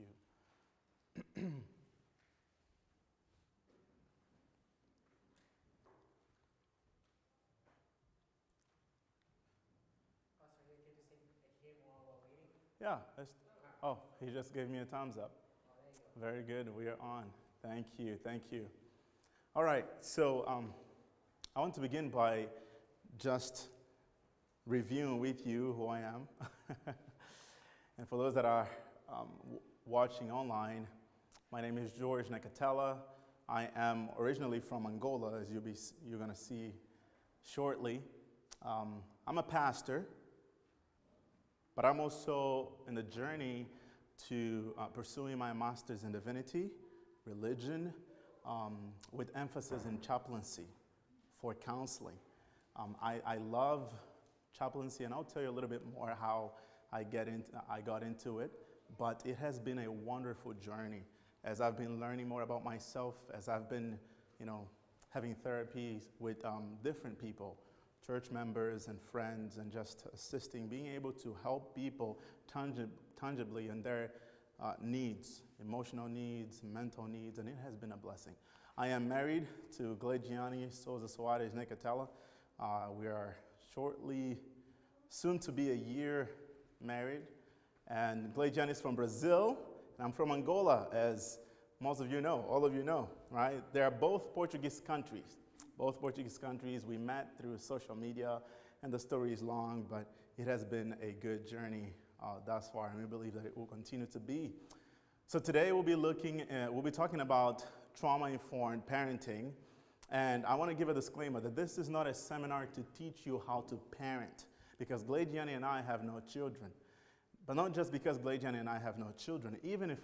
you. Yeah. Oh, he just gave me a thumbs up. Very good. We are on. Thank you. Thank you. All right. So I want to begin by just reviewing with you who I am. And for those that are watching online, my name is Jorge Neketela. I am originally from Angola, as you're going to see shortly. I'm a pastor. But I'm also in the journey to pursuing my master's in divinity, religion, with emphasis in chaplaincy for counseling. I love chaplaincy, and I'll tell you a little bit more how I got into it. But it has been a wonderful journey as I've been learning more about myself, as I've been, having therapies with different people, church members and friends, and just assisting, being able to help people tangibly in their needs, emotional needs, mental needs, and it has been a blessing. I am married to Gleidiane Souza Soares Neketela. We are soon to be a year married, and Gleidiane is from Brazil, and I'm from Angola, as most of you know, all of you know, right? They are both Portuguese countries. Both Portuguese countries. We met through social media, and the story is long, but it has been a good journey thus far, and we believe that it will continue to be. So today we'll be talking about trauma-informed parenting, and I want to give a disclaimer that this is not a seminar to teach you how to parent, because Gleidiane and I have no children. But not just because Gleidiane and I have no children. Even if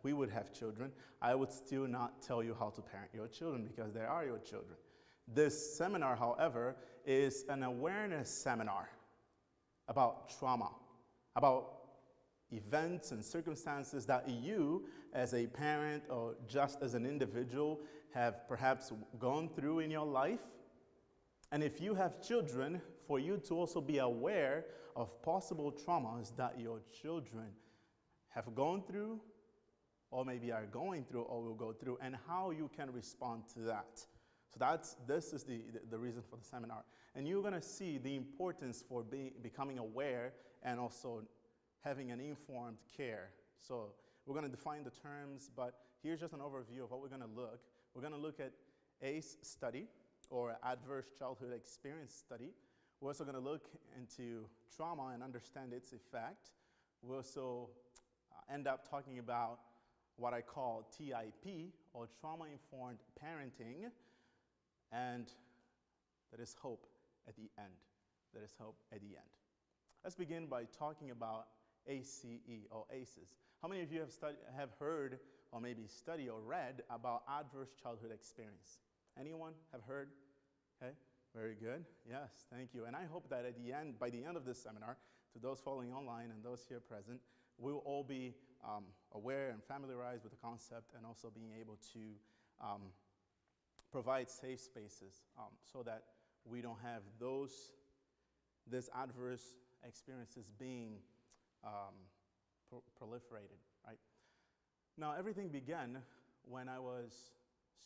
we would have children, I would still not tell you how to parent your children, because they are your children. This seminar, however, is an awareness seminar about trauma, about events and circumstances that you, as a parent or just as an individual, have perhaps gone through in your life. And if you have children, for you to also be aware of possible traumas that your children have gone through, or maybe are going through, or will go through, and how you can respond to that. So this is the reason for the seminar. And you're going to see the importance for becoming aware and also having an informed care. So we're going to define the terms, but here's just an overview of what we're going to look. We're going to look at ACE study, or Adverse Childhood Experience study. We're also going to look into trauma and understand its effect. We'll also end up talking about what I call TIP, or Trauma-Informed Parenting. And there is hope at the end. There is hope at the end. Let's begin by talking about ACE, or ACEs. How many of you have heard, or maybe studied or read about adverse childhood experience? Anyone have heard? Okay, very good. Yes, thank you. And I hope that by the end of this seminar, to those following online and those here present, we'll all be aware and familiarized with the concept, and also being able to provide safe spaces so that we don't have these adverse experiences being proliferated, right? Now, everything began when I was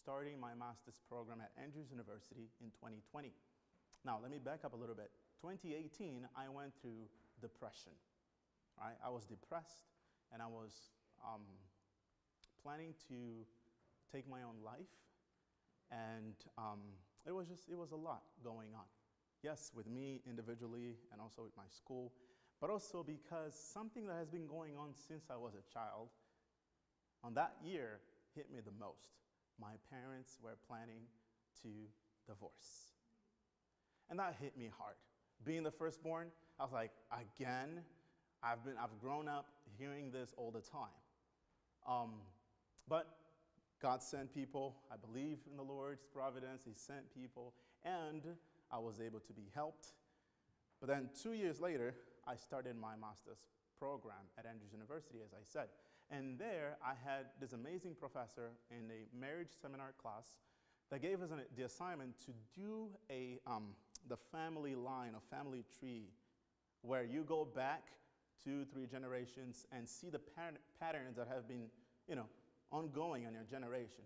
starting my master's program at Andrews University in 2020. Now, let me back up a little bit. 2018, I went through depression, right? I was depressed, and I was planning to take my own life. And it was a lot going on. Yes, with me individually, and also with my school, but also because something that has been going on since I was a child, on that year, hit me the most. My parents were planning to divorce. And that hit me hard. Being the firstborn, I was like, again, I've grown up hearing this all the time. But God sent people. I believe in the Lord's providence. He sent people, and I was able to be helped. But then 2 years later, I started my master's program at Andrews University, as I said. And there, I had this amazing professor in a marriage seminar class that gave us the assignment to do the family line, a family tree, where you go back 2, 3 generations and see the patterns that have been, ongoing on your generation,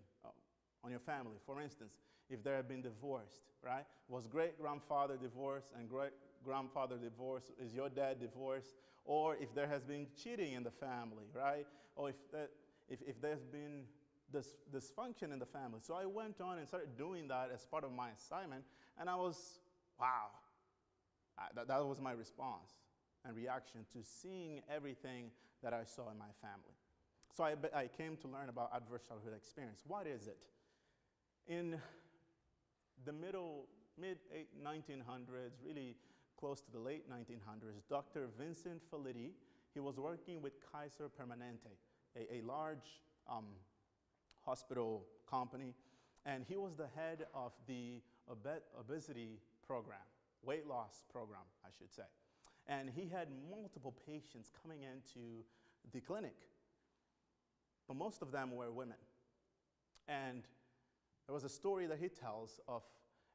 on your family. For instance, if they have been divorced, right? Was great-grandfather divorced and great-grandfather divorced? Is your dad divorced? Or if there has been cheating in the family, right? Or if there's been dysfunction in the family. So I went on and started doing that as part of my assignment, and I was, wow. That was my response and reaction to seeing everything that I saw in my family. So I came to learn about adverse childhood experience. What is it? In the mid-1900s, really close to the late 1900s, Dr. Vincent Felitti, he was working with Kaiser Permanente, a large hospital company, and he was the head of the obesity program, weight loss program, I should say. And he had multiple patients coming into the clinic, but most of them were women. And there was a story that he tells of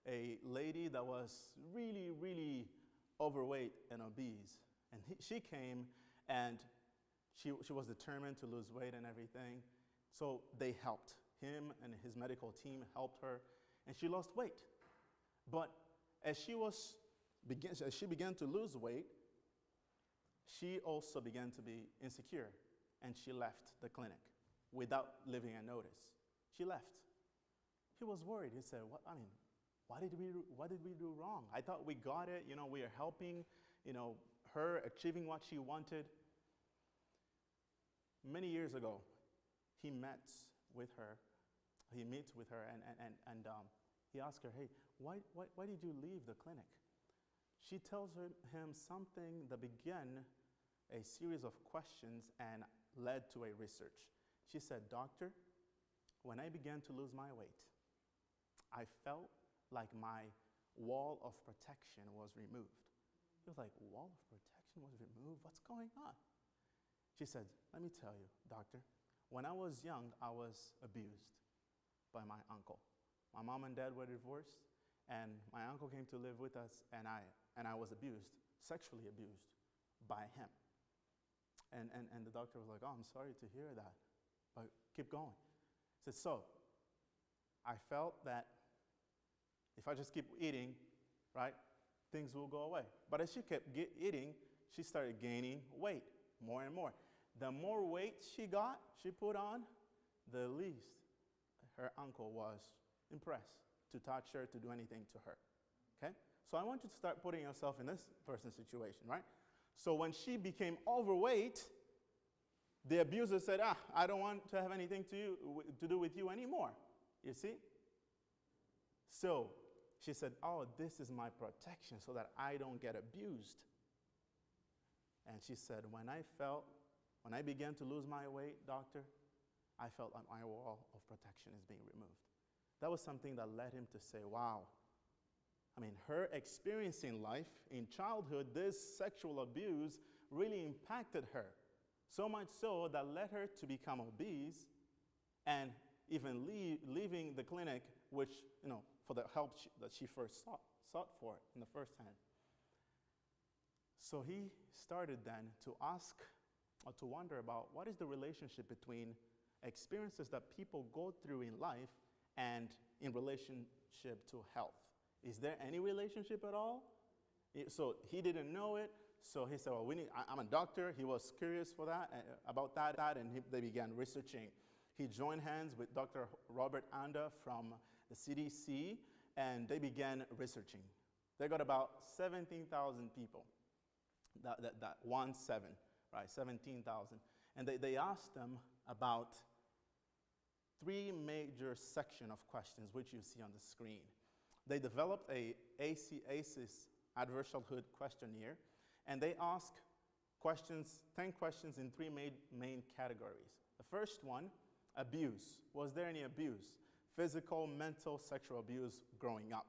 a lady that was really, really overweight and obese. And she came, and she was determined to lose weight and everything. So they helped. Him and his medical team helped her, and she lost weight. But as she began to lose weight, she also began to be insecure, and she left the clinic without leaving a notice. She left. He was worried. He said, what did we do wrong? I thought we got it. We are helping, her achieving what she wanted. Many years ago, he meets with her, and he asked her, hey, why did you leave the clinic? She tells him something that began a series of questions and led to a research. She said, doctor, when I began to lose my weight, I felt like my wall of protection was removed. He was like, wall of protection was removed? What's going on? She said, let me tell you, doctor, when I was young, I was abused by my uncle. My mom and dad were divorced, and my uncle came to live with us, and I was abused, sexually abused by him. And the doctor was like, oh, I'm sorry to hear that, but keep going. He said, so I felt that if I just keep eating, right, things will go away. But as she kept eating, she started gaining weight more and more. The more weight she put on, the least her uncle was impressed to touch her, to do anything to her. Okay? So I want you to start putting yourself in this person's situation, right? So when she became overweight, the abuser said, I don't want to have anything to do with you anymore. You see? So she said, oh, this is my protection so that I don't get abused. And she said, when I began to lose my weight, doctor, I felt like my wall of protection is being removed. That was something that led him to say, wow. Her experience in life, in childhood, this sexual abuse really impacted her. So much so that led her to become obese and even leaving the clinic, which, for the help that she first sought for in the first hand. So he started then to ask or to wonder about what is the relationship between experiences that people go through in life and in relationship to health. Is there any relationship at all? So he didn't know it. So he said, well, I'm a doctor. He was curious about that, and they began researching. He joined hands with Dr. Robert Anda from the CDC, and they began researching. They got about 17,000 people, that 17, right, 17,000. And they asked them about 3 major sections of questions, which you see on the screen. They developed a ACEs adverse childhood questionnaire, and they asked 10 questions in 3 main categories. The first one, abuse. Was there any abuse? Physical, mental, sexual abuse growing up.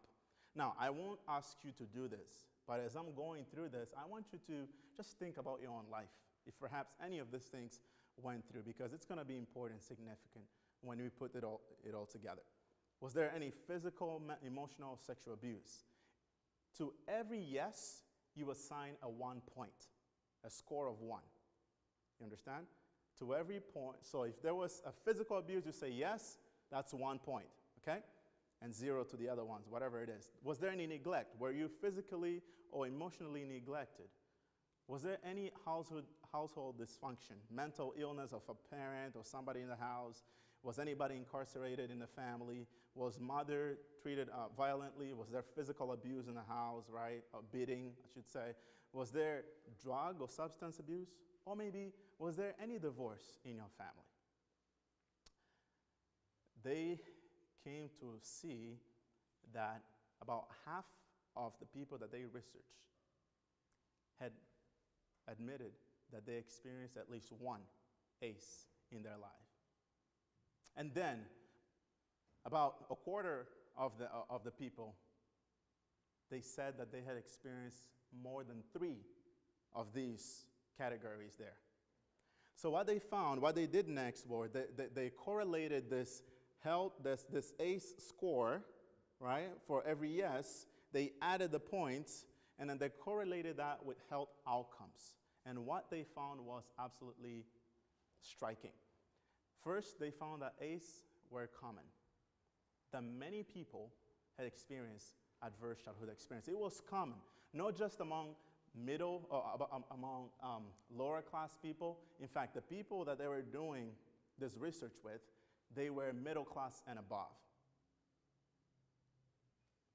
Now, I won't ask you to do this, but as I'm going through this, I want you to just think about your own life, if perhaps any of these things went through, because it's going to be important, significant when we put it all together. Was there any physical, emotional, sexual abuse? To every yes, you assign a 1 point. a score of 1. You understand? To every point. So if there was a physical abuse, you say yes, that's 1 point, okay? And 0 to the other ones, whatever it is. Was there any neglect? Were you physically or emotionally neglected? Was there any household dysfunction, mental illness of a parent or somebody in the house? Was anybody incarcerated in the family? Was mother treated violently? Was there physical abuse in the house, right? Or beating, I should say. Was there drug or substance abuse? Or maybe, was there any divorce in your family? They came to see that about half of the people that they researched had admitted that they experienced at least one ACE in their life. And then, about a quarter of the people, they said that they had experienced more than 3 of these categories there. So what they found, what they did next was they correlated this ACE score, right, for every yes. They added the points, and then they correlated that with health outcomes. And what they found was absolutely striking. First, they found that ACE were common, that many people had experienced adverse childhood experience. It was common, not just among middle or among lower class people. In fact, the people that they were doing this research with, they were middle class and above.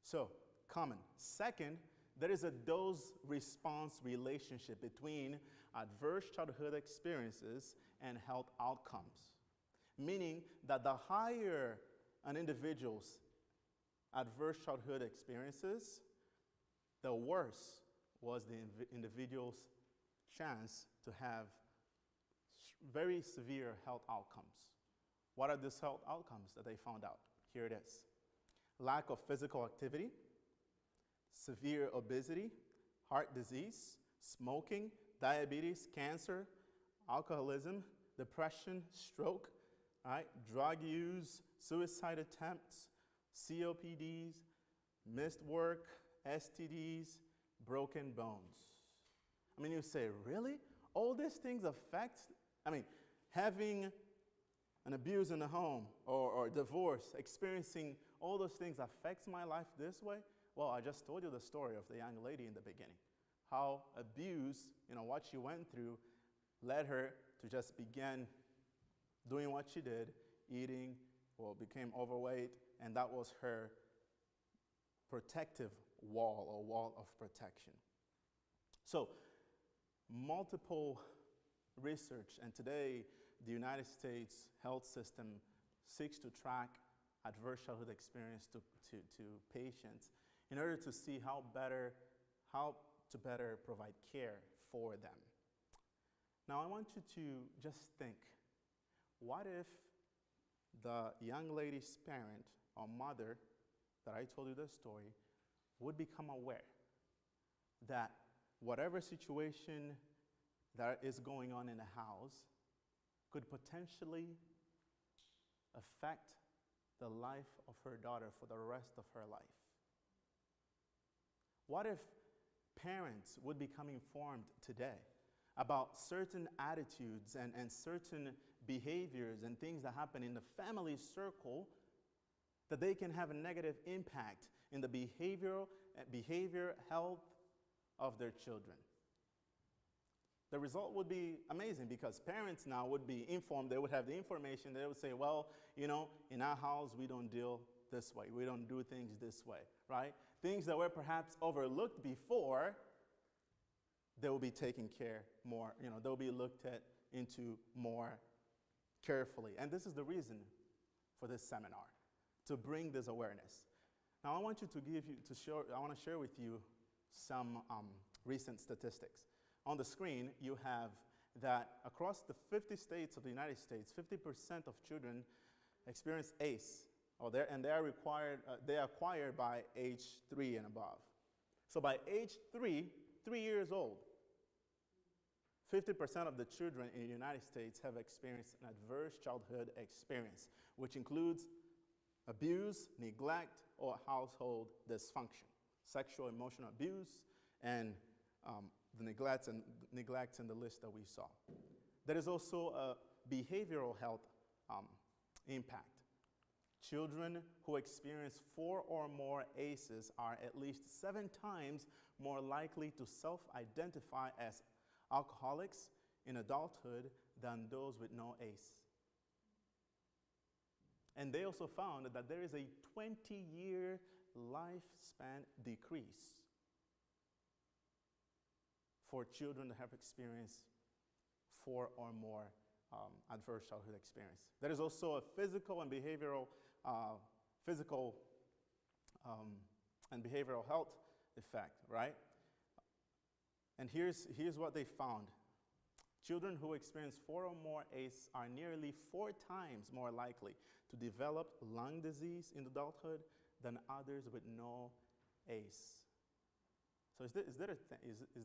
So, common. Second, there is a dose-response relationship between adverse childhood experiences and health outcomes, meaning that the higher an individual's adverse childhood experiences, the worse was the individual's chance to have very severe health outcomes. What are these health outcomes that they found out? Here it is. Lack of physical activity, severe obesity, heart disease, smoking, diabetes, cancer, alcoholism, depression, stroke, right? Drug use, suicide attempts, COPDs, missed work, STDs, broken bones. I mean, you say, really? All these things affect, having an abuse in the home or divorce, experiencing all those things affects my life this way? Well, I just told you the story of the young lady in the beginning. How abuse, what she went through, led her to just begin doing what she did, eating, became overweight, and that was her protective wall or wall of protection. So, multiple research, and today the United States health system seeks to track adverse childhood experience to patients in order to see how to better provide care for them. Now, I want you to just think, what if the young lady's parent or mother that I told you the story would become aware that whatever situation that is going on in the house could potentially affect the life of her daughter for the rest of her life? What if parents would become informed today about certain attitudes and certain behaviors and things that happen in the family circle that they can have a negative impact in the behavior health of their children? The result would be amazing because parents now would be informed. They would have the information. They would say, well, in our house, we don't deal this way. We don't do things this way, right? Things that were perhaps overlooked before, they will be taken care more, they'll be looked at into more carefully. And this is the reason for this seminar, to bring this awareness. Now, I want to share with you some recent statistics. On the screen, you have that across the 50 states of the United States, 50% of children experience ACE, and they are acquired by age 3 and above. So by age 3 years old, 50% of the children in the United States have experienced an adverse childhood experience, which includes abuse, neglect, or household dysfunction, sexual emotional abuse, and the neglect and the list that we saw. There is also a behavioral health impact. Children who experience 4 or more ACEs are at least 7 times more likely to self-identify as alcoholics in adulthood than those with no ACE. And they also found that there is a 20-year lifespan decrease for children that have experienced 4 or more adverse childhood experience. There is also a physical and behavioral health effect, right? And here's what they found. Children who experience 4 or more ACE are nearly 4 times more likely to develop lung disease in adulthood than others with no ACE. So is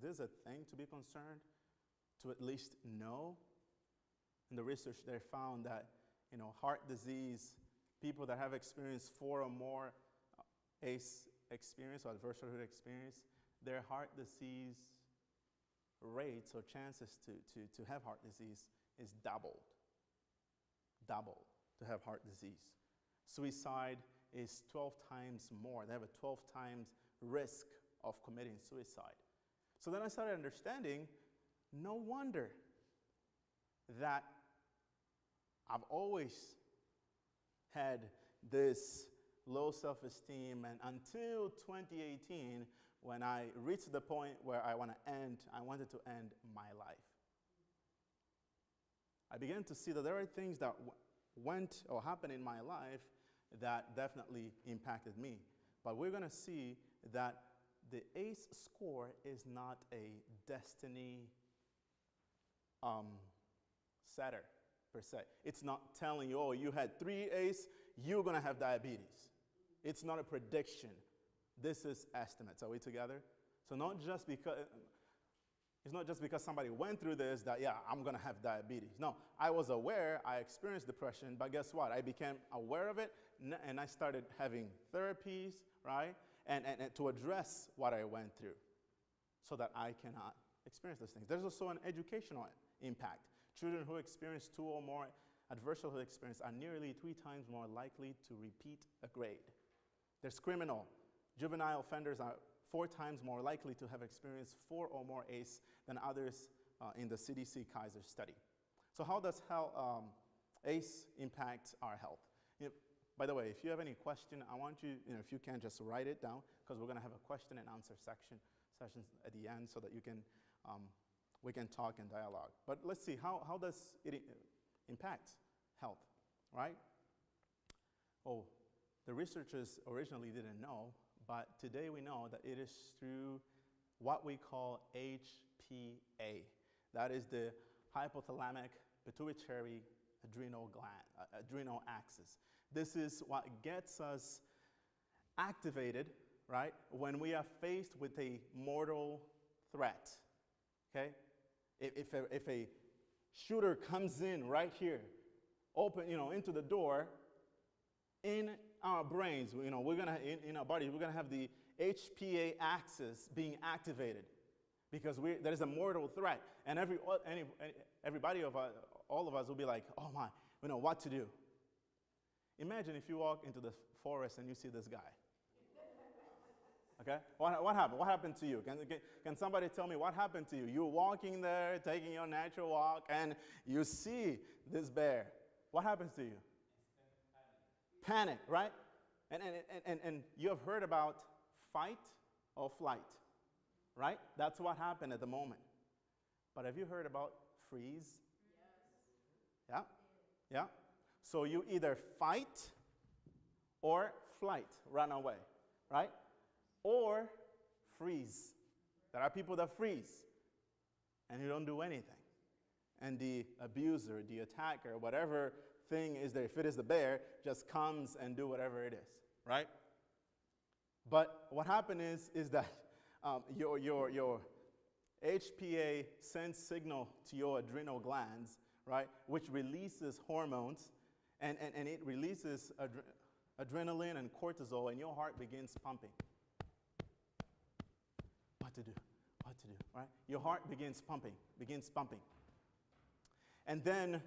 this a thing to be concerned, to at least know? In the research, they found that, heart disease, people that have experienced 4 or more ACE experience or adverse childhood experience, their heart disease rates or chances to have heart disease is doubled to have heart disease. Suicide is 12 times more. They have a 12 times risk of committing suicide. So then I started understanding, no wonder that I've always had this low self-esteem, and until 2018, when I reached the point where I wanted to end my life. I began to see that there are things that went or happened in my life that definitely impacted me. But we're going to see that the ACE score is not a destiny setter, per se. It's not telling you, oh, you had 3 ACE, you're going to have diabetes. It's not a prediction. This is estimates. Are we together? So it's not just because somebody went through this that, yeah, I'm going to have diabetes. No, I was aware, I experienced depression, but guess what? I became aware of it, and I started having therapies, right? And to address what I went through so that I cannot experience those things. There's also an educational impact. Children who experience 2 or more adverse childhood experience are nearly 3 times more likely to repeat a grade. There's criminal. Juvenile offenders are 4 times more likely to have experienced 4 or more ACE than others in the CDC Kaiser study. So how does ACE impact our health? By the way, if you have any question, I want you, if you can, just write it down, because we're going to have a question and answer sessions at the end so that you can, we can talk and dialogue. But let's see, how does it impact health, right? Oh, the researchers originally didn't know, but today we know that it is through what we call HPA. That is the hypothalamic pituitary adrenal gland, adrenal axis. This is what gets us activated, right, when we are faced with a mortal threat, okay? If a shooter comes in right here, into the door, in our brains, we're gonna, in our body, we're gonna have the HPA axis being activated because there is a mortal threat, and everybody all of us will be like, oh my, we know what to do. Imagine if you walk into the forest and you see this guy. Okay? What happened? What happened to you? Can somebody tell me what happened to you? You're walking there, taking your natural walk, and you see this bear. What happens to you? Panic, right? And you have heard about fight or flight, right? That's what happened at the moment. But have you heard about freeze? Yes. Yeah? Yeah? So you either fight or flight, run away, right? Or freeze. There are people that freeze and you don't do anything. And the abuser, the attacker, whatever thing is there, if it is the bear, just comes and do whatever it is, right? But what happened is that your HPA sends signal to your adrenal glands, right, which releases hormones, and it releases adrenaline and cortisol, and your heart begins pumping. What to do? what to do, right? Your heart begins pumping. And then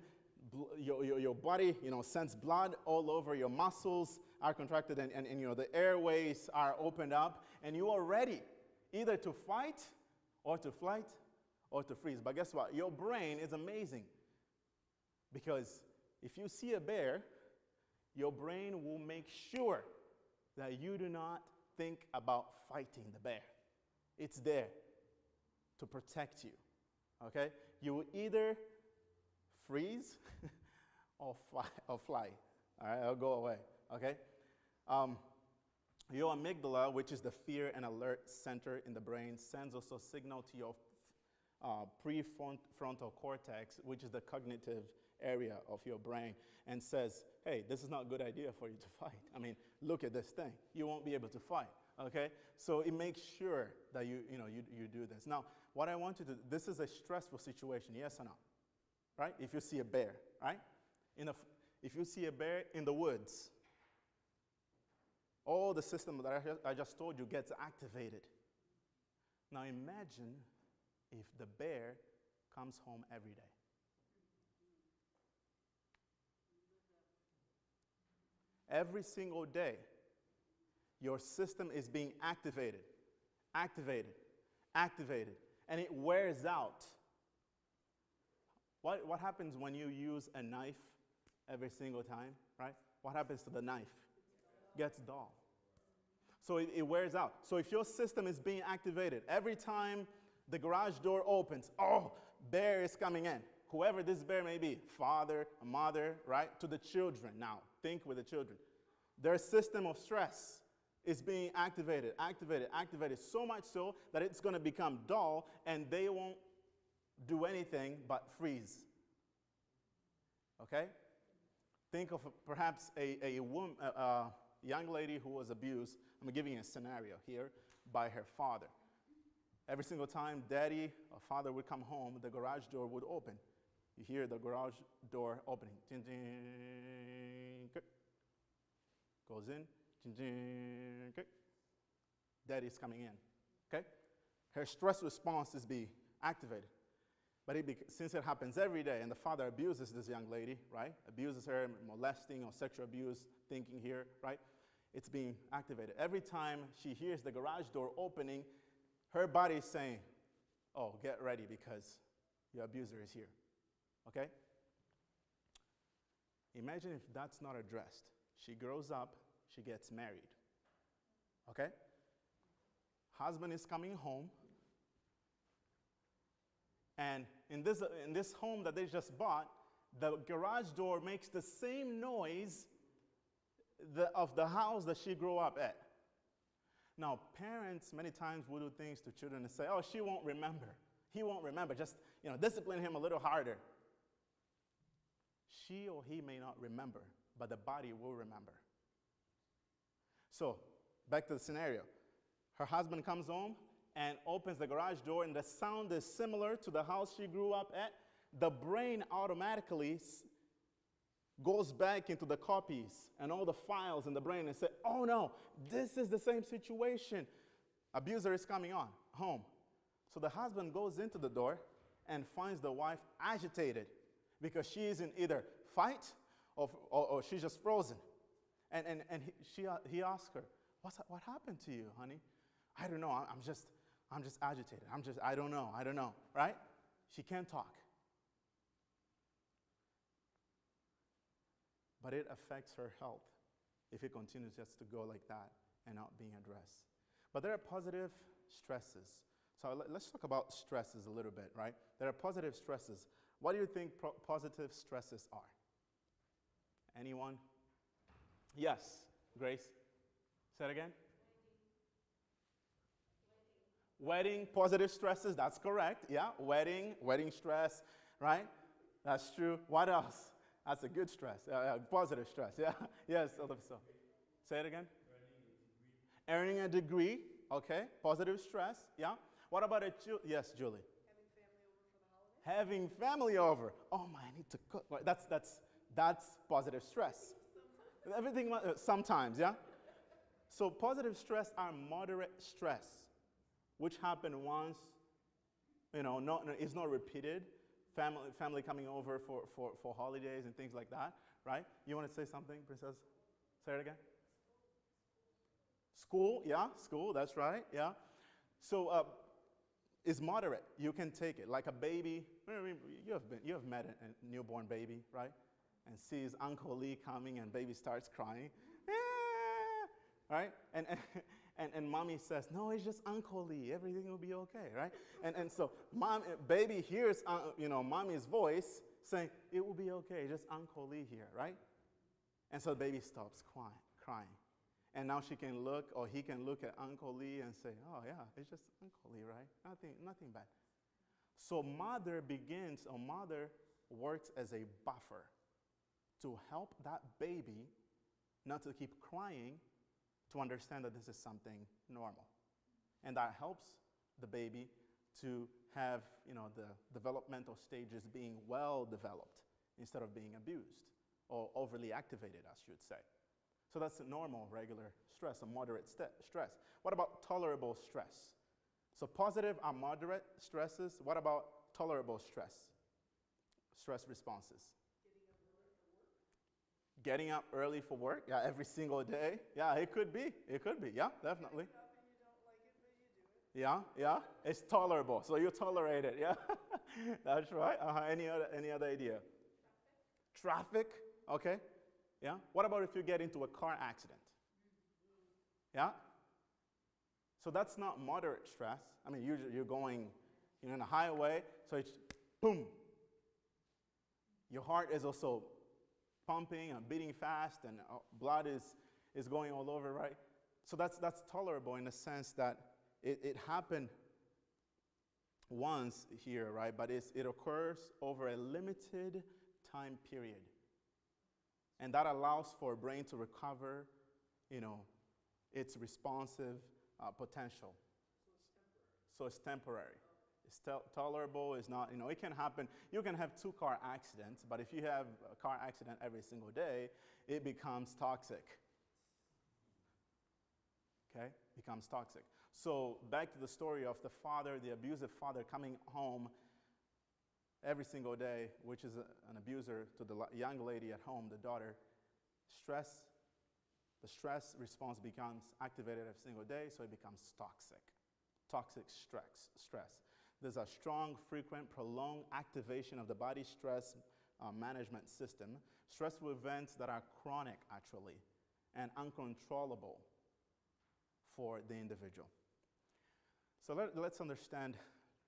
your body, sends blood all over. Your muscles are contracted and the airways are opened up. And you are ready either to fight or to flight or to freeze. But guess what? Your brain is amazing. Because if you see a bear, your brain will make sure that you do not think about fighting the bear. It's there to protect you, okay? You will either freeze or fly, all right? I'll go away, okay? Your amygdala, which is the fear and alert center in the brain, sends also a signal to your prefrontal cortex, which is the cognitive area of your brain, and says, hey, this is not a good idea for you to fight. I mean, look at this thing. You won't be able to fight, okay? So it makes sure that you do this. Now, what I want you to do, this is a stressful situation, yes or no? Right? If you see a bear, right? If you see a bear in the woods, all the system that I just told you gets activated. Now imagine if the bear comes home every day. Every single day, your system is being activated, and it wears out. What happens when you use a knife every single time, right? What happens to the knife? Gets dull. So it wears out. So if your system is being activated, every time the garage door opens, oh, bear is coming in. Whoever this bear may be, father, mother, right? To the children now. Think with the children. Their system of stress is being activated, so much so that it's going to become dull and they won't do anything but freeze. Okay? Think of perhaps a young lady who was abused. I'm giving you a scenario here by her father. Every single time daddy or father would come home, the garage door would open. You hear the garage door opening. Ding, ding, goes in. Ding, ding, daddy's coming in. Okay? Her stress response is being activated. But since it happens every day, and the father abuses this young lady, right? Abuses her, molesting or sexual abuse, thinking here, right? It's being activated. Every time she hears the garage door opening, her body is saying, oh, get ready because your abuser is here, okay? Imagine if that's not addressed. She grows up, she gets married, okay? Husband is coming home, and in this home that they just bought, the garage door makes the same noise of the house that she grew up at. Now, parents many times will do things to children and say, oh, she won't remember. He won't remember. Just, discipline him a little harder. She or he may not remember, but the body will remember. So, back to the scenario. Her husband comes home and opens the garage door, and the sound is similar to the house she grew up at. The brain automatically goes back into the copies and all the files in the brain and say, oh no, this is the same situation. Abuser is coming home. So the husband goes into the door and finds the wife agitated because she is in either fight or she's just frozen. And he asks her, what happened to you, honey? I don't know, I'm just agitated. I don't know, right? She can't talk. But it affects her health if it continues just to go like that and not being addressed. But there are positive stresses. So let's talk about stresses a little bit, right? There are positive stresses. What do you think positive stresses are? Anyone? Yes, Grace. Say it again. Wedding, positive stresses, that's correct. Yeah, wedding stress, right? That's true. What else? That's a good stress, positive stress, yeah. Yes, so. Say it again. Earning a degree, okay. Positive stress, yeah. What about yes, Julie? Having family over. Oh my, I need to cook. That's positive stress. Everything, sometimes, yeah. So positive stress are moderate stress, which happen once It's not repeated. Family coming over for holidays and things like that, right? You want to say something, Princess? Say it again. School, yeah, school, that's right, yeah. So it's moderate. You can take it. Like a baby, you have met a newborn baby, right? And sees Uncle Lee coming and baby starts crying. Right? And mommy says, no, it's just Uncle Lee. Everything will be okay, right? And so baby hears, mommy's voice saying, it will be okay, just Uncle Lee here, right? And so the baby stops crying. And now she can look, or he can look at Uncle Lee and say, oh yeah, it's just Uncle Lee, right? Nothing bad. So mother works as a buffer to help that baby not to keep crying, to understand that this is something normal. And that helps the baby to have, the developmental stages being well developed instead of being abused or overly activated, I should say. So that's a normal, regular stress, a moderate stress. What about tolerable stress? So positive are moderate stresses. What about tolerable stress? Stress responses. Getting up early for work, yeah, every single day. Yeah, it could be, yeah, definitely. Yeah, it's tolerable, so you tolerate it, yeah. That's right. Any other idea? Traffic, okay, yeah. What about if you get into a car accident? Yeah. So that's not moderate stress. I mean, usually you're going, in a highway, so it's boom. Your heart is also pumping and beating fast, and blood is going all over, right? So that's tolerable in the sense that it happened once here, right? But it occurs over a limited time period. And that allows for a brain to recover, its responsive potential. So it's temporary. It's tolerable. It's not, it can happen. You can have 2 car accidents, but if you have a car accident every single day, it becomes toxic. Okay? Becomes toxic. So back to the story of the father, the abusive father coming home every single day, which is an abuser to the young lady at home, the daughter. The stress response becomes activated every single day, so it becomes toxic. Toxic stress. There's a strong, frequent, prolonged activation of the body stress management system. Stressful events that are chronic, actually, and uncontrollable for the individual. So let's understand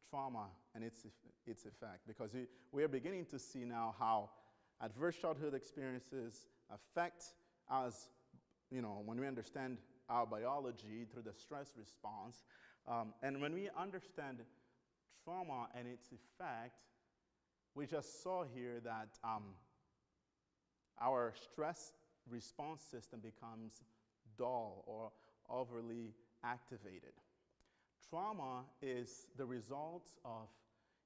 trauma and its effect, because we are beginning to see now how adverse childhood experiences affect us, when we understand our biology through the stress response. And when we understand trauma and its effect, we just saw here that our stress response system becomes dull or overly activated. Trauma is the result of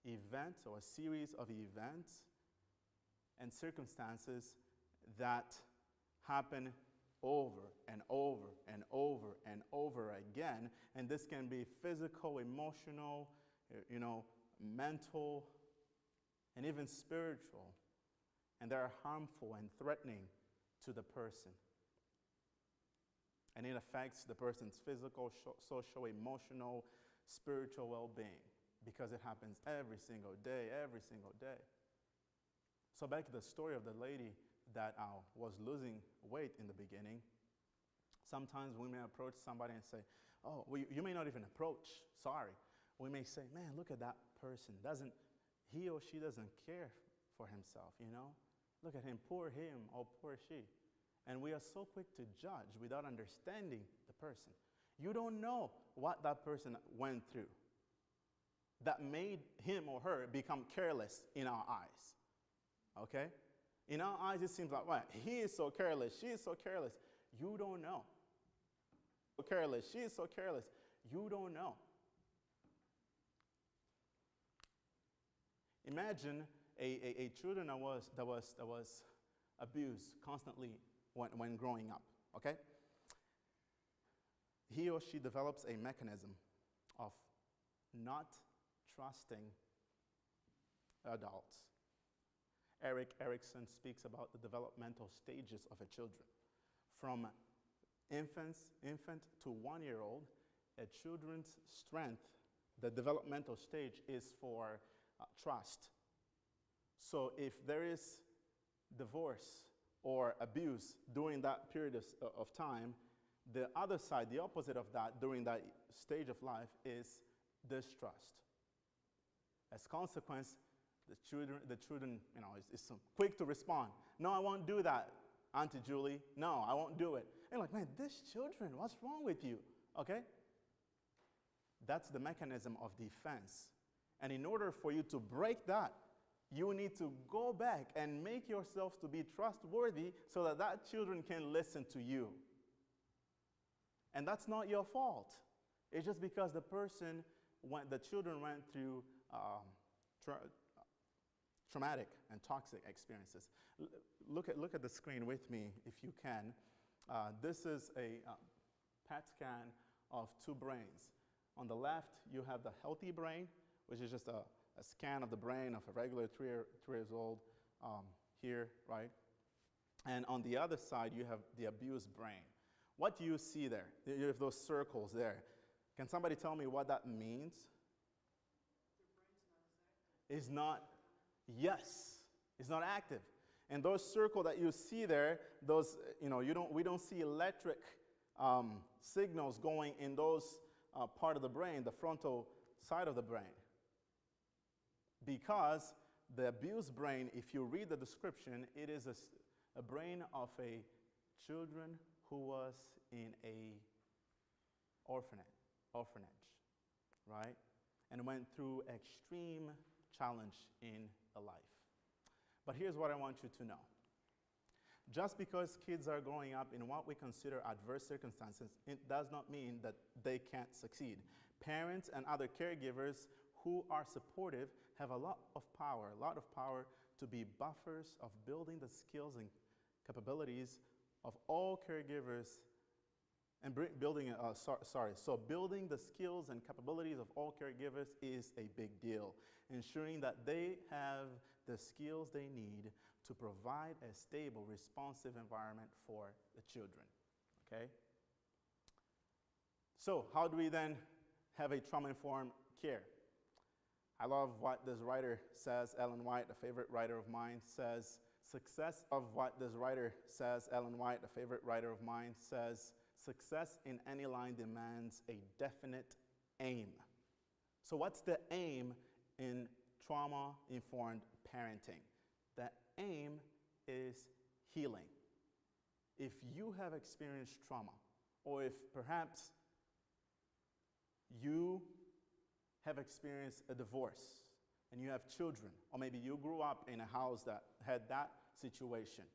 events or a series of events and circumstances that happen over and over and over and over again. And this can be physical, emotional, mental, and even spiritual. And they are harmful and threatening to the person. And it affects the person's physical, social, emotional, spiritual well-being, because it happens every single day. So back to the story of the lady that was losing weight in the beginning. Sometimes we may approach somebody and say, oh, you may not even approach, sorry. We may say, man, look at that person. He or she doesn't care for himself, Look at him, poor him or poor she. And we are so quick to judge without understanding the person. You don't know what that person went through that made him or her become careless in our eyes. Okay? In our eyes, it seems like, well, he is so careless, she is so careless. You don't know. So careless, she is so careless. You don't know. Imagine a children that was abused constantly when growing up, okay? He or she develops a mechanism of not trusting adults. Erik Erikson speaks about the developmental stages of a children. From infant to 1-year-old, a children's strength, the developmental stage is for trust. So if there is divorce or abuse during that period of time, the other side, the opposite of that during that stage of life is distrust. As a consequence, the children, is quick to respond. No, I won't do that, Auntie Julie. No, I won't do it. And like, man, these children, what's wrong with you? Okay? That's the mechanism of defense. And in order for you to break that, you need to go back and make yourself to be trustworthy so that that children can listen to you. And that's not your fault. It's just because the children went through traumatic and toxic experiences. Look at the screen with me if you can. This is a PET scan of 2 brains. On the left, you have the healthy brain, which is just a scan of the brain of a regular 3 years old here, right? And on the other side, you have the abused brain. What do you see there? You have those circles there. Can somebody tell me what that means? Their brain's not as active. Is not, yes, it's not active. And those circles that you see there, those, we don't see electric signals going in those part of the brain, the frontal side of the brain. Because the abused brain, if you read the description, it is a brain of a children who was in a orphanage, right? And went through extreme challenge in a life. But here's what I want you to know. Just because kids are growing up in what we consider adverse circumstances, it does not mean that they can't succeed. Parents and other caregivers who are supportive have a lot of power to be buffers of building the skills and capabilities of all caregivers and building the skills and capabilities of all caregivers is a big deal. Ensuring that they have the skills they need to provide a stable, responsive environment for the children, okay? So how do we then have a trauma-informed care? I love what this writer says, Ellen White, a favorite writer of mine, says, success in any line demands a definite aim. So what's the aim in trauma-informed parenting? The aim is healing. If you have experienced trauma, or if perhaps you have experienced a divorce and you have children, or maybe you grew up in a house that had that situation,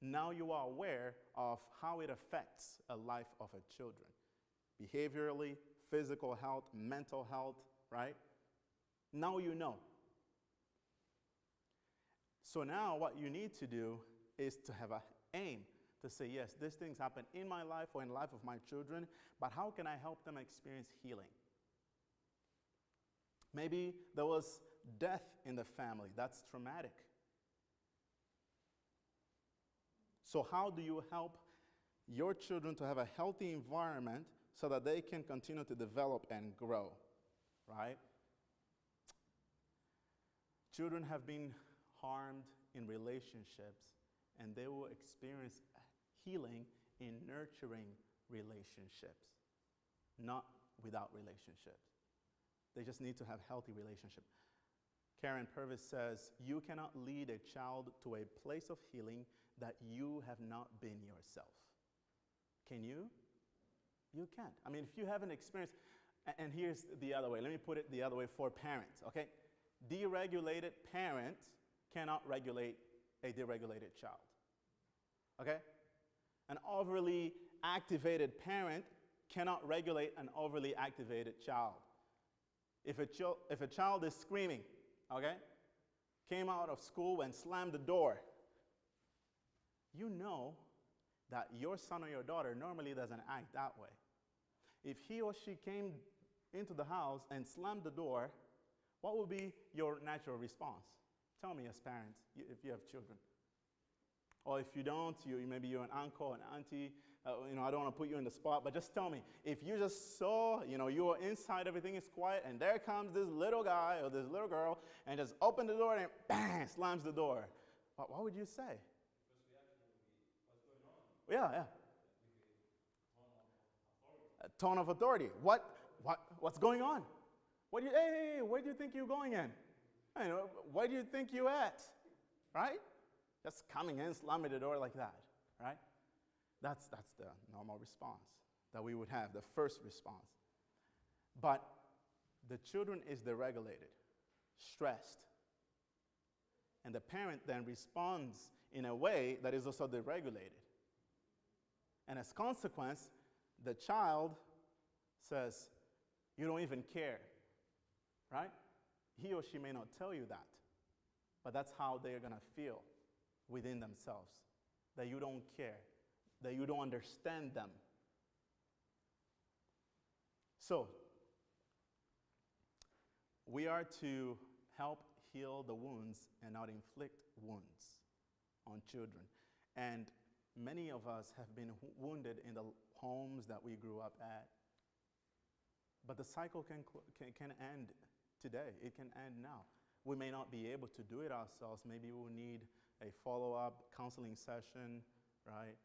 now you are aware of how it affects a life of a children. Behaviorally, physical health, mental health, right? Now you know. So now what you need to do is to have an aim to say, yes, these things happen in my life or in the life of my children, but how can I help them experience healing? Maybe there was death in the family. That's traumatic. So how do you help your children to have a healthy environment so that they can continue to develop and grow, right? Children have been harmed in relationships, and they will experience healing in nurturing relationships, not without relationships. They just need to have healthy relationships. Karen Purvis says, you cannot lead a child to a place of healing that you have not been yourself. Can you? You can't. I mean, if you haven't experienced, and here's the other way. Let me put it the other way for parents, okay? Deregulated parents cannot regulate a deregulated child, okay? An overly activated parent cannot regulate an overly activated child. If a child is screaming, okay, came out of school and slammed the door, you know that your son or your daughter normally doesn't act that way. If he or she came into the house and slammed the door, what would be your natural response? Tell me as parents, if you have children. Or if you don't, maybe you're an uncle, an auntie, I don't want to put you in the spot, but just tell me, if you just saw, you were inside, everything is quiet, and there comes this little guy or this little girl, and just open the door and bang, slams the door. What would you say? First reaction would be, what's going on? Yeah. A tone of authority. What's going on? Hey, where do you think you're going in? Where do you think you're at? Right? Just coming in, slamming the door like that, right? That's the normal response that we would have, the first response. But the children is deregulated, stressed. And the parent then responds in a way that is also deregulated. And as consequence, the child says, you don't even care, right? He or she may not tell you that, but that's how they're going to feel within themselves, that you don't care, that you don't understand them. So, we are to help heal the wounds and not inflict wounds on children. And many of us have been wounded in the homes that we grew up at. But the cycle can end today. It can end now. We may not be able to do it ourselves. Maybe we'll need a follow-up counseling session, right?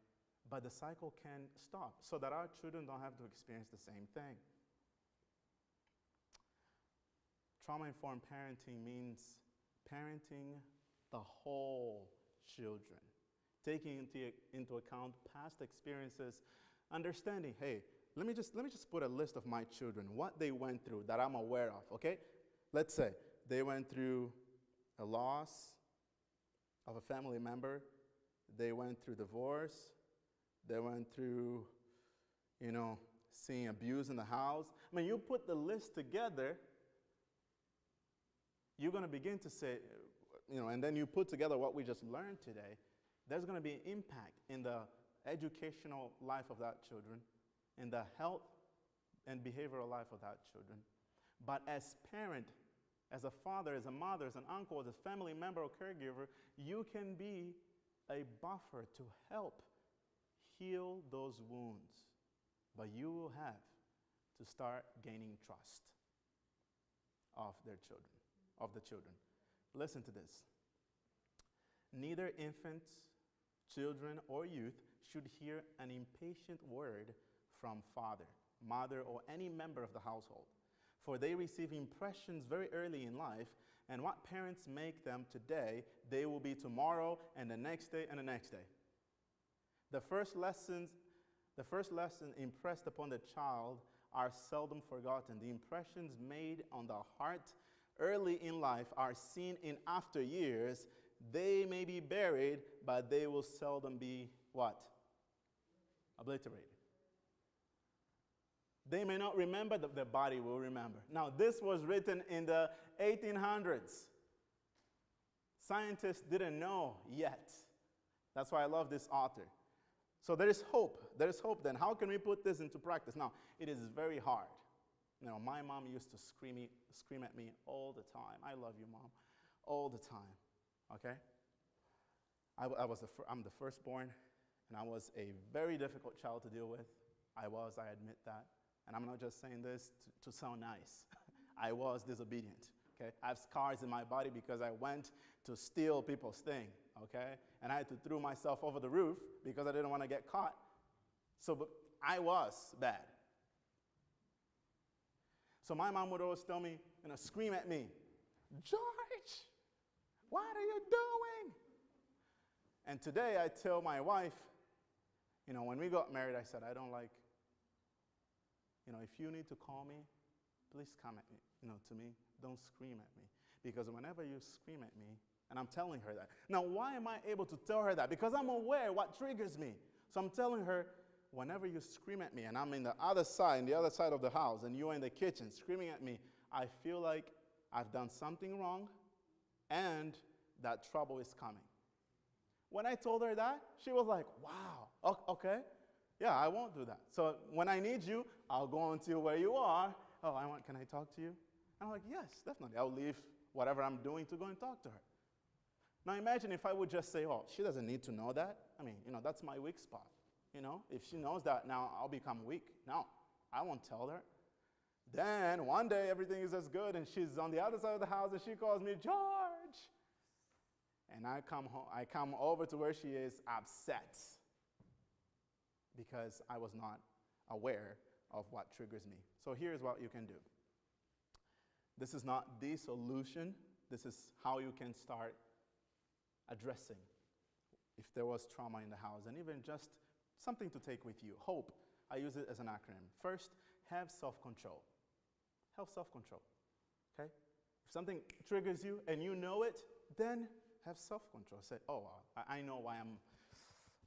But the cycle can stop so that our children don't have to experience the same thing. Trauma-informed parenting means parenting the whole children, taking into account past experiences, understanding, hey, let me just put a list of my children, what they went through that I'm aware of, okay? Let's say they went through a loss of a family member, they went through divorce, they went through, seeing abuse in the house. I mean, you put the list together, you're going to begin to say, and then you put together what we just learned today, there's going to be an impact in the educational life of that children, in the health and behavioral life of that children. But as parent, as a father, as a mother, as an uncle, as a family member or caregiver, you can be a buffer to help heal those wounds. But you will have to start gaining trust of their children, of the children. Listen to this. Neither infants, children, or youth should hear an impatient word from father, mother, or any member of the household. For they receive impressions very early in life, and what parents make them today, they will be tomorrow and the next day and the next day. The first lessons impressed upon the child are seldom forgotten. The impressions made on the heart early in life are seen in after years. They may be buried, but they will seldom be what? Obliterated. They may not remember, the body will remember. Now, this was written in the 1800s. Scientists didn't know yet. That's why I love this author. So there is hope. There is hope then. How can we put this into practice? Now, it is very hard. My mom used to scream at me all the time. I love you, Mom. All the time. Okay? I'm the firstborn, and I was a very difficult child to deal with. I admit that. And I'm not just saying this to sound nice. I was disobedient, okay? I have scars in my body because I went to steal people's things, okay? And I had to throw myself over the roof because I didn't want to get caught. But I was bad. So my mom would always tell me, scream at me, George, what are you doing? And today I tell my wife, when we got married, I said, I don't like, if you need to call me, please come at me, to me. Don't scream at me. Because whenever you scream at me, and I'm telling her that. Now, why am I able to tell her that? Because I'm aware what triggers me. So I'm telling her, whenever you scream at me, and I'm in the other side of the house, and you're in the kitchen screaming at me, I feel like I've done something wrong, and that trouble is coming. When I told her that, she was like, wow, okay. Yeah, I won't do that. So when I need you, I'll go until where you are. Oh, can I talk to you? And I'm like, yes, definitely. I'll leave whatever I'm doing to go and talk to her. Now imagine if I would just say, oh, she doesn't need to know that. I mean, that's my weak spot. If she knows that, now I'll become weak. No, I won't tell her. Then one day everything is as good, and she's on the other side of the house, and she calls me, George. And I come over to where she is upset because I was not aware of what triggers me. So here's what you can do. This is not the solution. This is how you can start addressing if there was trauma in the house, and even just something to take with you. HOPE, I use it as an acronym. First, have self-control. Have self-control, okay? If something triggers you and you know it, then have self-control. Say, oh, I know why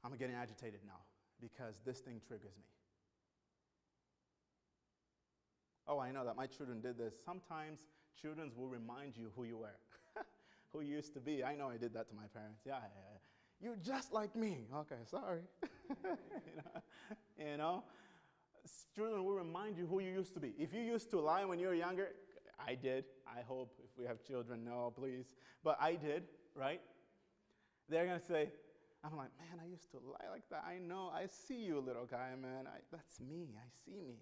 I'm getting agitated now, because this thing triggers me. Oh, I know that my children did this. Sometimes children will remind you who you were, who you used to be. I know I did that to my parents. Yeah. You're just like me. Okay, sorry. Children will remind you who you used to be. If you used to lie when you were younger, I did. I hope if we have children, no, please. But I did, right? They're going to say, I'm like, man, I used to lie like that. I know. I see you, little guy, man. That's me. I see me.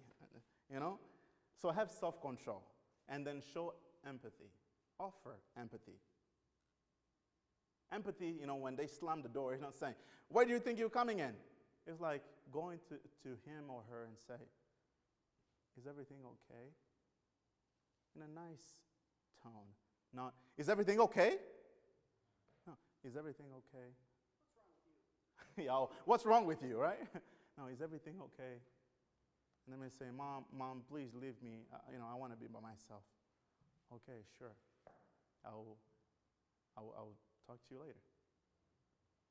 So have self-control. And then show empathy. Offer empathy. Empathy, when they slam the door, he's not saying, where do you think you're coming in? It's like going to him or her and say, is everything okay? In a nice tone. Not, is everything okay? No, is everything okay? What's wrong with you, right? No, is everything okay? And then they say, Mom, please leave me. I want to be by myself. Okay, sure. I'll talk to you later.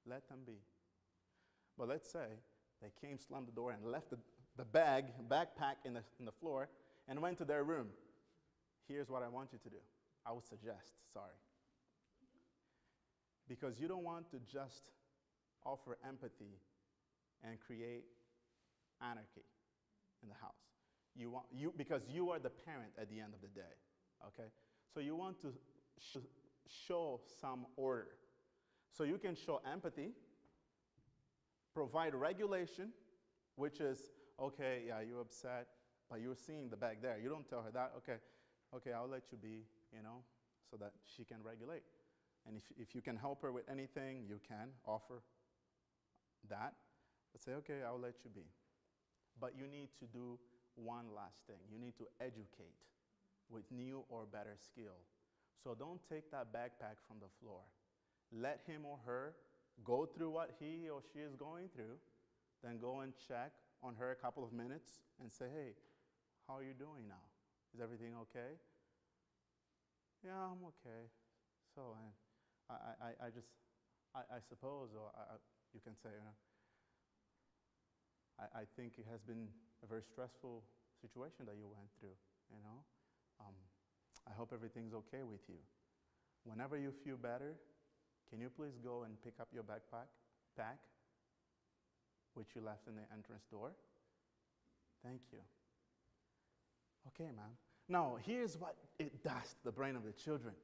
Let them be. But let's say they came, slammed the door, and left the backpack in the floor and went to their room. Here's what I want you to do. I would suggest, because you don't want to just offer empathy and create anarchy in the house. Because you are the parent at the end of the day, okay? So you want to show some order. So you can show empathy, provide regulation, which is, okay, yeah, you're upset, but you're seeing the bag there. You don't tell her that, okay, I'll let you be, so that she can regulate. And if you can help her with anything, you can offer that. But say, okay, I'll let you be. But you need to do one last thing. You need to educate with new or better skill. So don't take that backpack from the floor. Let him or her go through what he or she is going through, then go and check on her a couple of minutes and say, hey, how are you doing now? Is everything okay? Yeah, I'm okay. So I suppose, or you can say, I think it has been a very stressful situation that you went through, I hope everything's okay with you. Whenever you feel better, can you please go and pick up your backpack, which you left in the entrance door? Thank you. Okay, ma'am. Now, here's what it does to the brain of the children,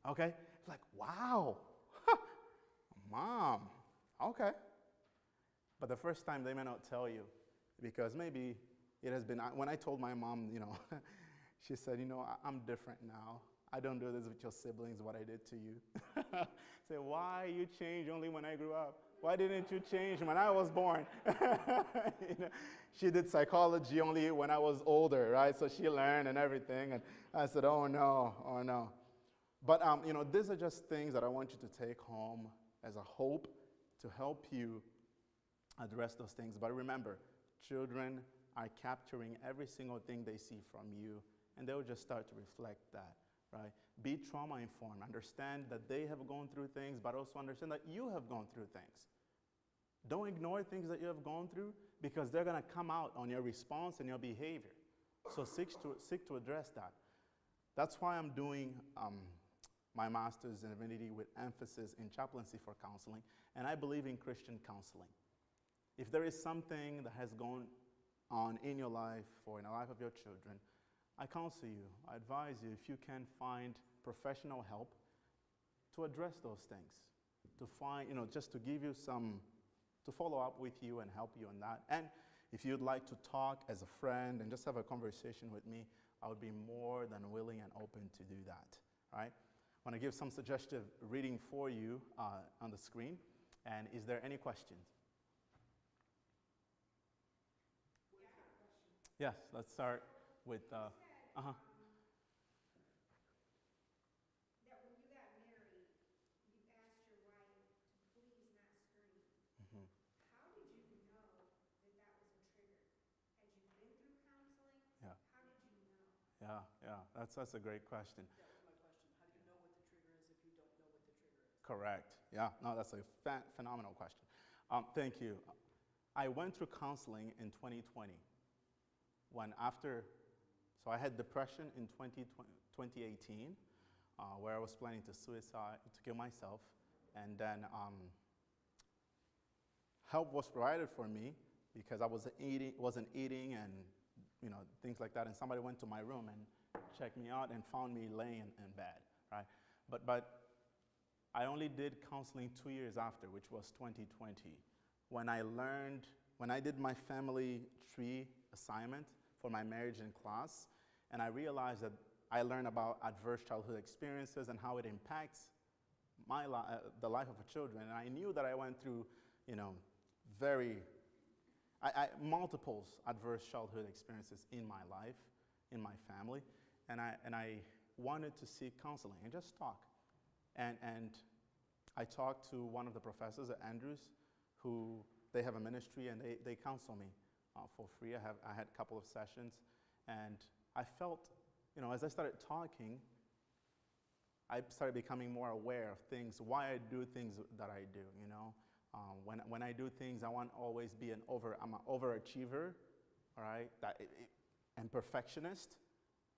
okay? It's like, wow, Mom, okay. But the first time they may not tell you, because maybe it has been, when I told my mom, she said, I'm different now. I don't do this with your siblings, what I did to you. Say, why you changed only when I grew up? Why didn't you change when I was born? She did psychology only when I was older, right? So she learned and everything. And I said, oh no. But, these are just things that I want you to take home as a hope to help you address those things. But remember, children are capturing every single thing they see from you, and they'll just start to reflect that, right? Be trauma-informed. Understand that they have gone through things, but also understand that you have gone through things. Don't ignore things that you have gone through, because they're going to come out on your response and your behavior. So seek to address that. That's why I'm doing my master's in divinity with emphasis in chaplaincy for counseling, and I believe in Christian counseling. If there is something that has gone on in your life or in the life of your children, I counsel you, I advise you, if you can find professional help to address those things, to find, just to give you to follow up with you and help you on that. And if you'd like to talk as a friend and just have a conversation with me, I would be more than willing and open to do that, right? I want to give some suggestive reading for you on the screen. And is there any questions? Yes, let's start with, uh-huh. That when you got married, you asked your wife to please not scream. Mhm. How did you know that that was a trigger? Had you been through counseling? Yeah. How did you know? Yeah, that's a great question. That was my question. How do you know what the trigger is if you don't know what the trigger is? Correct. Yeah, no, that's a phenomenal question. Thank you. I went through counseling in 2020 so I had depression in 2018 where I was planning to kill myself, and then help was provided for me because I wasn't eating and things like that, and somebody went to my room and checked me out and found me laying in bed, right? But I only did counseling 2 years after, which was 2020, when I did my family tree assignment for my marriage in class, and I realized that I learned about adverse childhood experiences and how it impacts the life of a children. And I knew that I went through, multiple adverse childhood experiences in my life, in my family, and I wanted to seek counseling and just talk. And I talked to one of the professors at Andrews, who they have a ministry, and they counsel me for free. I had a couple of sessions, and I felt, as I started talking, I started becoming more aware of things, why I do things that I do. When I do things, I want to always be I'm an overachiever, all right, and perfectionist.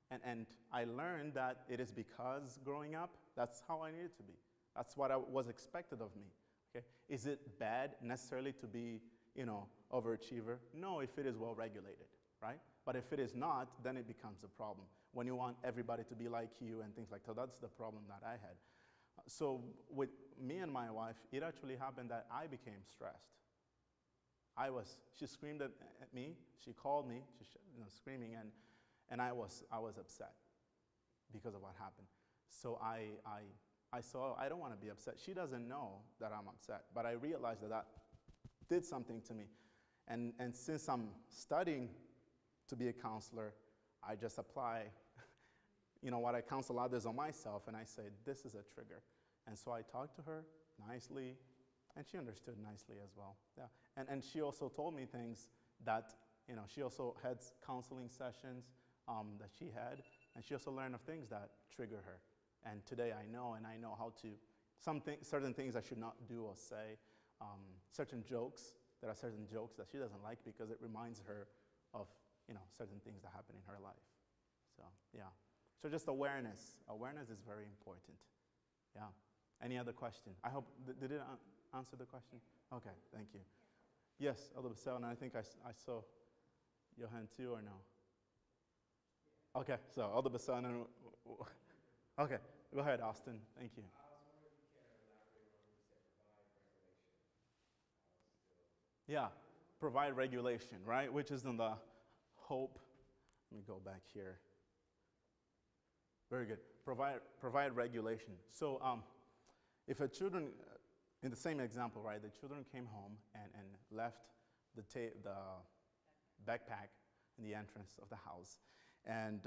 And I learned that it is because growing up, that's how I needed to be. That's what was expected of me. Okay? Is it bad necessarily to be, overachiever? No, if it is well regulated, right? But if it is not, then it becomes a problem. When you want everybody to be like you and things like that, that's the problem that I had. So with me and my wife, it actually happened that I became stressed. She screamed at me, she called me, screaming, and I was upset because of what happened. So I saw, I don't want to be upset. She doesn't know that I'm upset, but I realized that did something to me. And since I'm studying to be a counselor, I just apply, what I counsel others on myself, and I say, this is a trigger. And so I talked to her nicely, and she understood nicely as well. Yeah. And she also told me things that, she also had counseling sessions that she had, and she also learned of things that trigger her. And today I know how to, certain things I should not do or say, certain jokes, there are certain jokes that she doesn't like because it reminds her of, certain things that happen in her life. So, yeah. So just awareness. Awareness is very important. Yeah. Any other question? I hope, did it answer the question? Okay, thank you. Yes, Elder Basel, and I think I saw your hand too, or no? Okay, so Elder Basel, and okay, go ahead, Austin. Thank you. I was wondering if you can elaborate on when you said provide regulation. Yeah, provide regulation, right? Which is in the hope. Let me go back here. Very good. Provide regulation. So if a children, in the same example, right, the children came home and left the backpack in the entrance of the house, and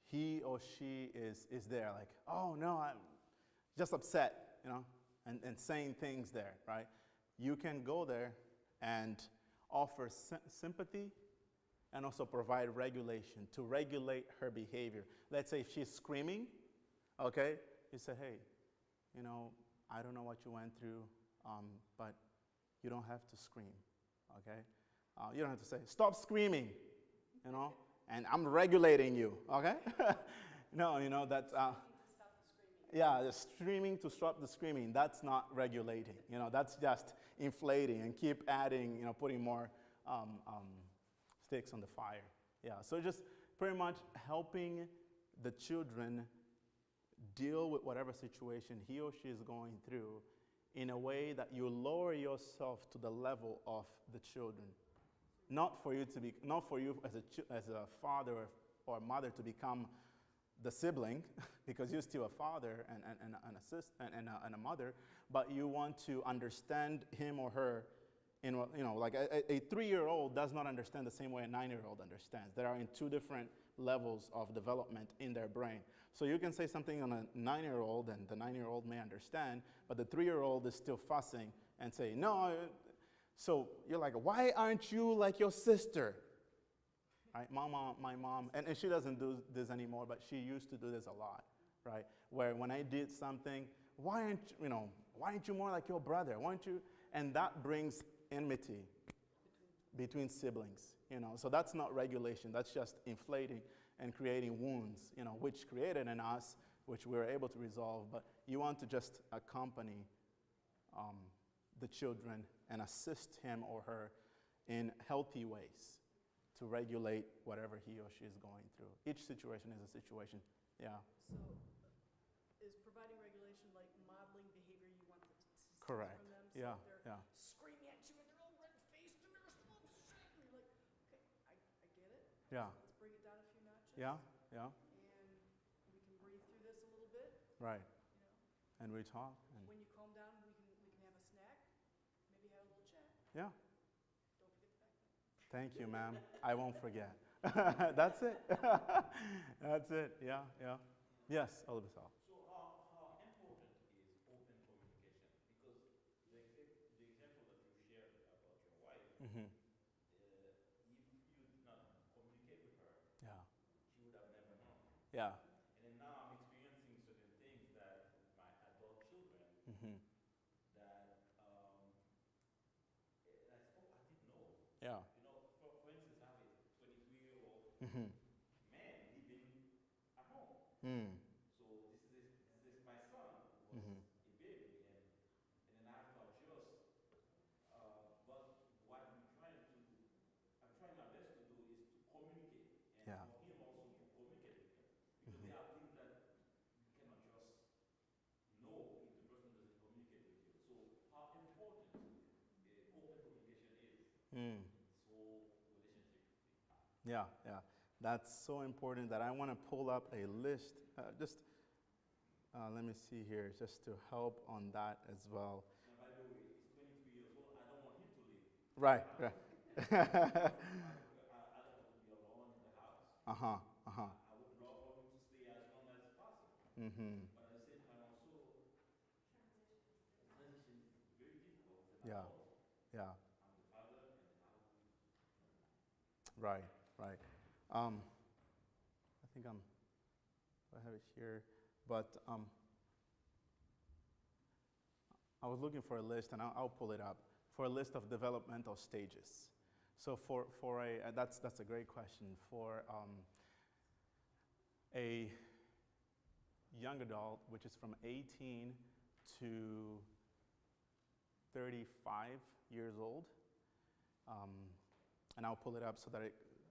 he or she is there like, oh no, I'm just upset, and saying things there, right? You can go there and offer sympathy and also provide regulation to regulate her behavior. Let's say if she's screaming, okay, you say, hey, I don't know what you went through, but you don't have to scream, okay? You don't have to say, stop screaming, and I'm regulating you, okay? No, that's, yeah, the screaming to stop the screaming, that's not regulating. That's just inflating and keep adding, putting more sticks on the fire. Yeah, so just pretty much helping the children deal with whatever situation he or she is going through in a way that you lower yourself to the level of the children. Not for you as a father or a mother to become the sibling, because you're still a father and a mother, but you want to understand him or her like a 3-year-old does not understand the same way a 9-year-old understands. They are in two different levels of development in their brain. So you can say something on a 9-year-old and the 9-year-old may understand, but the 3-year-old is still fussing and saying, no. So you're like, why aren't you like your sister? Right? My mom, and she doesn't do this anymore, but she used to do this a lot, right? Where when I did something, why aren't you more like your brother? Why aren't you? And that brings enmity between siblings, So that's not regulation. That's just inflating and creating wounds, which created in us, which we were able to resolve. But you want to just accompany the children and assist him or her in healthy ways to regulate whatever he or she is going through. Each situation is a situation. Yeah. So is providing regulation like modeling behavior you want to see Correct. from them? So Yeah, if they're yeah. screaming at you and they're all red-faced and they're so upset. And you're like, okay, I get it. Yeah. So let's bring it down a few notches. Yeah, yeah, And we can breathe through this a little bit. right. You know, And we talk. And when you calm down, we can have a snack, maybe have a little chat. yeah. Don't forget the backpack. Thank you, ma'am. I won't forget. That's it. That's it. Yeah, yeah. Yes, Olabasal. So how important is open communication? Because the example that you shared about your wife, Mm-hmm. if you did not communicate with her, Yeah, she would have never known. yeah. And then now I'm experiencing certain things that with my adult children Mm-hmm. that and I said, oh, I didn't know. Yeah. For instance, I have a 23-year-old Mm-hmm. man living at home. Mm. So this is my son who was Mm-hmm. a baby, and then I have to adjust. But what I'm trying my best to do is to communicate, and Yeah. for him also to communicate with him, because Mhm. there are things that you cannot just know if the person doesn't communicate with you. So how important open communication is Mm. so relationship. Yeah, yeah. That's so important that I want to pull up a list. Let me see here, just to help on that as well. And by the way, he's 23 years old. I don't want him to leave. Right, right. I don't want to be alone in the house. Uh-huh, uh-huh. I would love for him to stay as long as possible. Mm-hmm. But at the same time, also, transition is very difficult as an Yeah, adult. yeah. I'm the father, and how do we? Right, right. I think I have it here, but I was looking for a list, and I'll pull it up, for a list of developmental stages. So that's a great question. For a young adult, which is from 18 to 35 years old, and I'll pull it up so that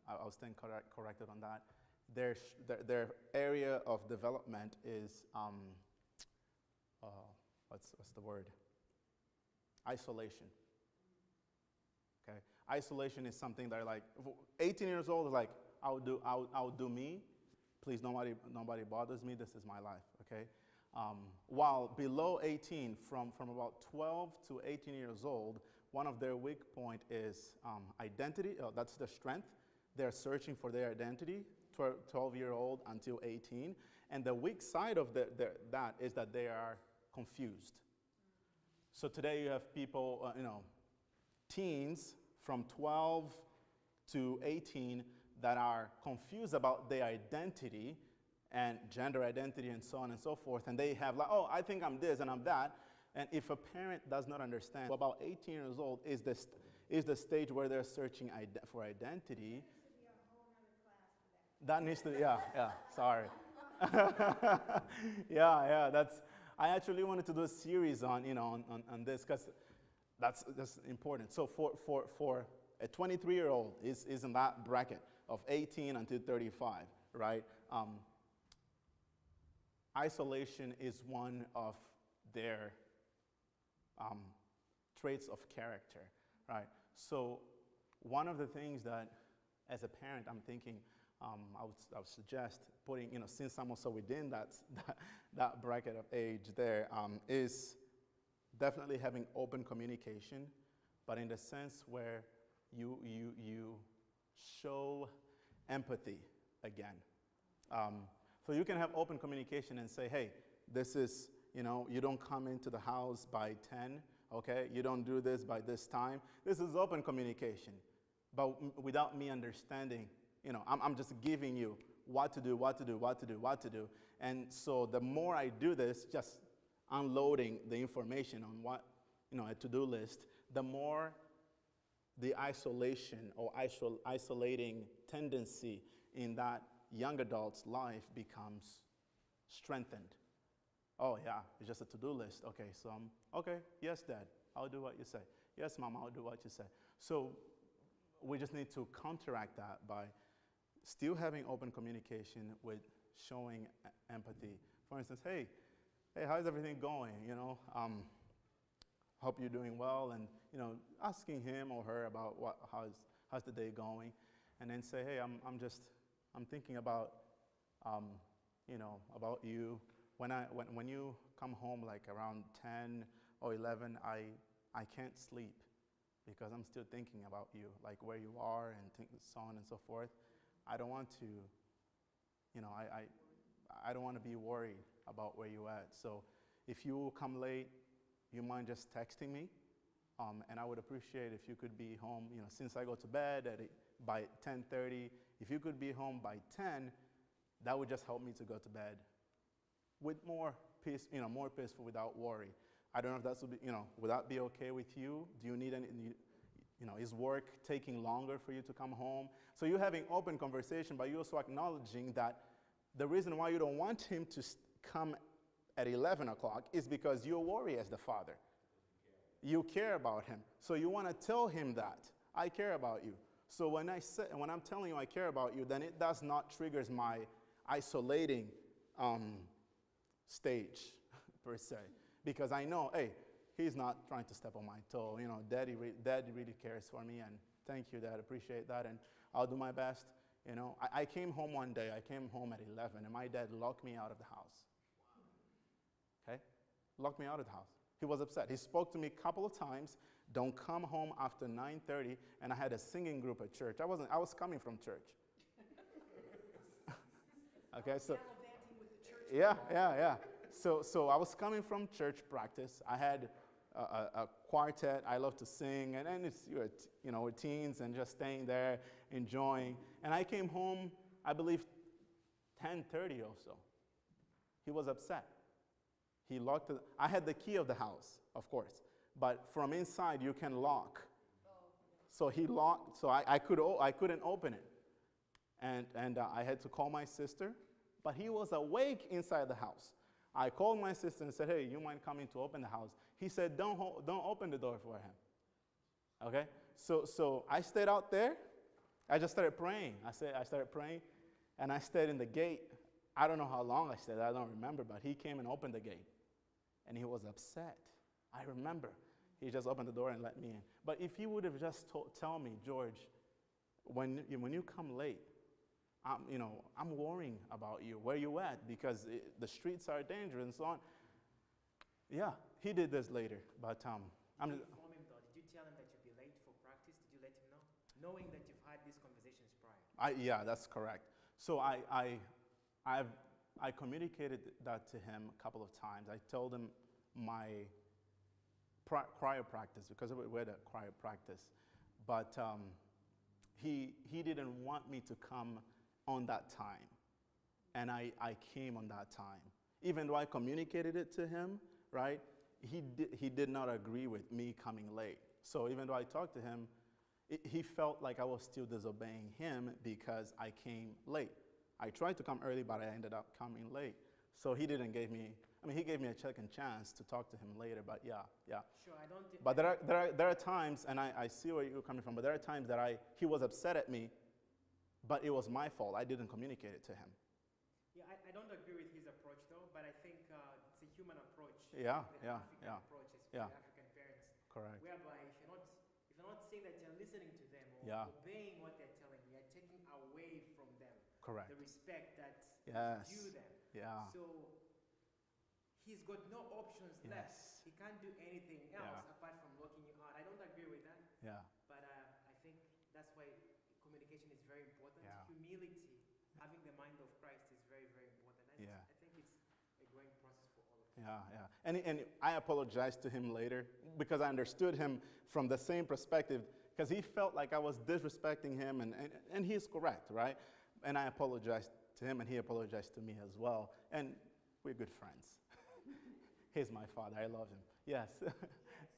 I'll stand corrected on that. Their area of development is, what's the word? Isolation. Okay, isolation is something that, like, 18 years old is like, I'll do me. Please, nobody bothers me. This is my life. Okay. While below 18, from about 12 to 18 years old, one of their weak point is identity. That's the strength. They're searching for their identity, 12-year-old until 18. And the weak side of that is that they are confused. So today you have people, teens from 12 to 18 that are confused about their identity and gender identity and so on and so forth. And they have like, oh, I think I'm this and I'm that. And if a parent does not understand, about 18 years old is the stage where they're searching for identity. That needs to, yeah, sorry. yeah, I actually wanted to do a series on this because that's important. So for a 23-year-old is in that bracket. of 18 until 35, right? Isolation is one of their traits of character, right? So one of the things that, as a parent, I'm thinking, I would suggest putting, since I'm also within that bracket of age there, is definitely having open communication, but in the sense where you show empathy again. So you can have open communication and say, hey, this is, you don't come into the house by 10, okay? You don't do this by this time. This is open communication, but without me understanding, I'm just giving you what to do, what to do, what to do, what to do. And so the more I do this, just unloading the information on what, a to-do list, the more the isolation or isolating tendency in that young adult's life becomes strengthened. Oh yeah, it's just a to-do list. Okay, so okay, yes, Dad, I'll do what you say. Yes, Mom, I'll do what you say. So we just need to counteract that by still having open communication with showing empathy. For instance, hey, how's everything going? Hope you're doing well, and asking him or her about how's the day going, and then say, hey, I'm thinking about about you. When you come home like around 10 or 11, I can't sleep because I'm still thinking about you, like where you are and so on and so forth. I don't want to, I don't want to be worried about where you're at. So if you come late, you mind just texting me? And I would appreciate if you could be home, since I go to bed by 10:30, if you could be home by 10, that would just help me to go to bed with more peace, more peaceful without worry. I don't know if that's, would that be okay with you? Do you need any, is work taking longer for you to come home? So you're having open conversation, but you're also acknowledging that the reason why you don't want him to come at 11 o'clock is because you worry as the father. You care about him. So you want to tell him that, I care about you. So when I'm telling you I care about you, then it does not trigger my isolating stage, per se. Because I know, hey, he's not trying to step on my toe. Daddy really cares for me, and thank you, Dad, appreciate that, and I'll do my best. I came home one day, I came home at 11, and my dad locked me out of the house. Okay? Locked me out of the house. He was upset. He spoke to me a couple of times, don't come home after 9:30, and I had a singing group at church. I was coming from church. Okay, so yeah. So I was coming from church practice. I had a quartet. I love to sing, and it's with teens and just staying there, enjoying. And I came home, I believe, 10:30 or so. He was upset. He locked it. I had the key of the house, of course, but from inside you can lock. So he locked. So I couldn't open it, and I had to call my sister, but he was awake inside the house. I called my sister and said, hey, you mind coming to open the house? He said, don't open the door for him. Okay? So I stayed out there. I just started praying. I started praying, and I stayed in the gate. I don't know how long I stayed. I don't remember, but he came and opened the gate, and he was upset. I remember. He just opened the door and let me in. But if he would have just tell me, George, when you come late, I'm worrying about you, where you at, because the streets are dangerous and so on. Yeah, he did this later, but I'm. Did you inform him though? Did you tell him that you'd be late for practice? Did you let him know, knowing that you've had these conversations prior? Yeah, that's correct. So I communicated that to him a couple of times. I told him my choir practice, because we had a choir practice, but he didn't want me to come on that time, and I came on that time. Even though I communicated it to him, right, he did not agree with me coming late. So even though I talked to him, he felt like I was still disobeying him because I came late. I tried to come early, but I ended up coming late. So he didn't give me, he gave me a second chance to talk to him later, but yeah. Sure, I don't think. But there are times, and I see where you're coming from, but there are times that he was upset at me, but it was my fault. I didn't communicate it to him. Yeah, I don't agree with his approach though, but I think it's a human approach. Yeah, the yeah, African yeah. approach, especially Yeah. African parents. Correct. Whereby if you're not saying that you're listening to them or Yeah. obeying what they're telling you, you're taking away from them Correct. the respect that Yes. is due them. Yeah. So he's got no options left. Yes. He can't do anything Yeah. else apart from locking you out. I don't agree with that, Yeah. but I think that's why communication is very important. Yeah. Humility, having the mind of Christ is very, very important. Yeah. I think it's a growing process for all of us. Yeah, yeah. And I apologized to him later because I understood him from the same perspective because he felt like I was disrespecting him, and he's correct, right? And I apologized to him, and he apologized to me as well. And we're good friends. He's my father. I love him. Yes. Yeah, so,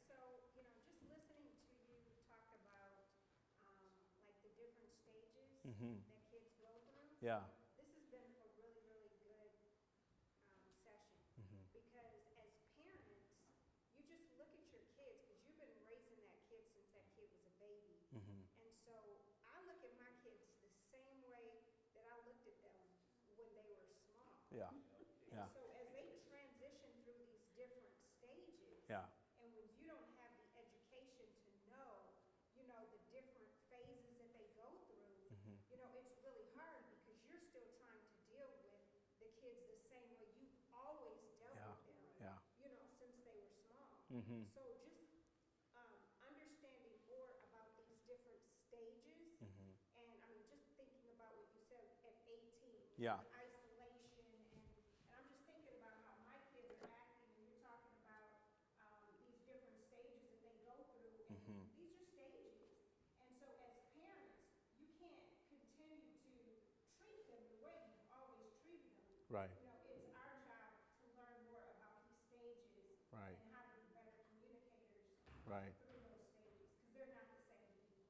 you know, just listening to you talk about, like the different stages Mhm. that kids go through. Yeah. This has been a really, really good session. Mhm. Because as parents, you just look at your kids, because you've been raising that kid since that kid was a baby. Mhm. And so I look at my kids the same way that I looked at them when they were small. Yeah. Yeah. And so as they transition through these different stages, Yeah. and when you don't have the education to know, you know, the different phases that they go through, Mhm. you know, it's really hard because you're still trying to deal with the kids the same way you've always dealt Yeah. with them, Yeah. you know, since they were small. Mhm. So just understanding more about these different stages, Mhm. and I mean, just thinking about what you said at 18, Yeah. isolation, and I'm just thinking about how my kids are acting, and you're talking about these different stages that they go through, and Mhm. these are stages. And so as parents, you can't continue to treat them the way you've always treated them. Right. You know, it's our job to learn more about these stages Right. and how to be better communicators Right. through those stages, because they're not the same people.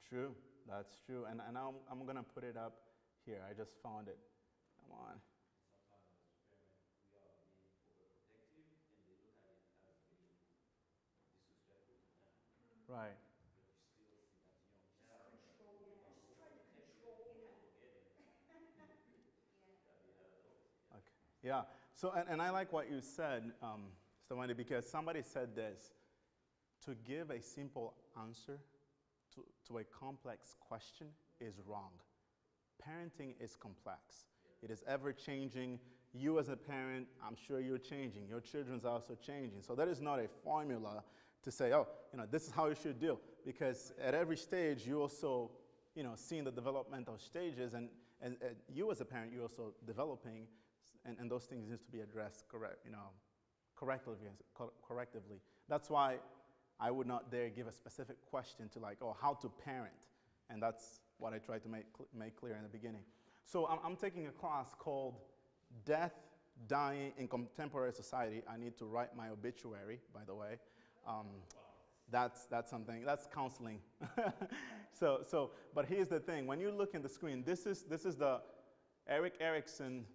True. That's true. And I'm going to put it up here. I just found it. Come on. Sometimes as parents, we are being overprotective and they look at it as being disrespectful to them. Right. But you still see that young child that Control, you yeah, are just trying to overprotective, control, yeah. forgetting that they have adults. Okay. Yeah. So, and I like what you said, Stefani, because somebody said this: to give a simple answer to a complex question is wrong. Parenting is complex. It is ever changing. You as a parent, I'm sure you're changing. Your children's also changing. So there is not a formula to say, oh, you know, this is how you should do. Because at every stage, you also, you know, seeing the developmental stages, and you as a parent, you're also developing, and those things need to be addressed correctively. That's why I would not dare give a specific question to like, oh, how to parent. And that's what I tried to make clear in the beginning. So I'm taking a class called Death, Dying in Contemporary Society. I need to write my obituary, by the way. That's something, that's counseling. But here's the thing. When you look in the screen, this is the Erik Erikson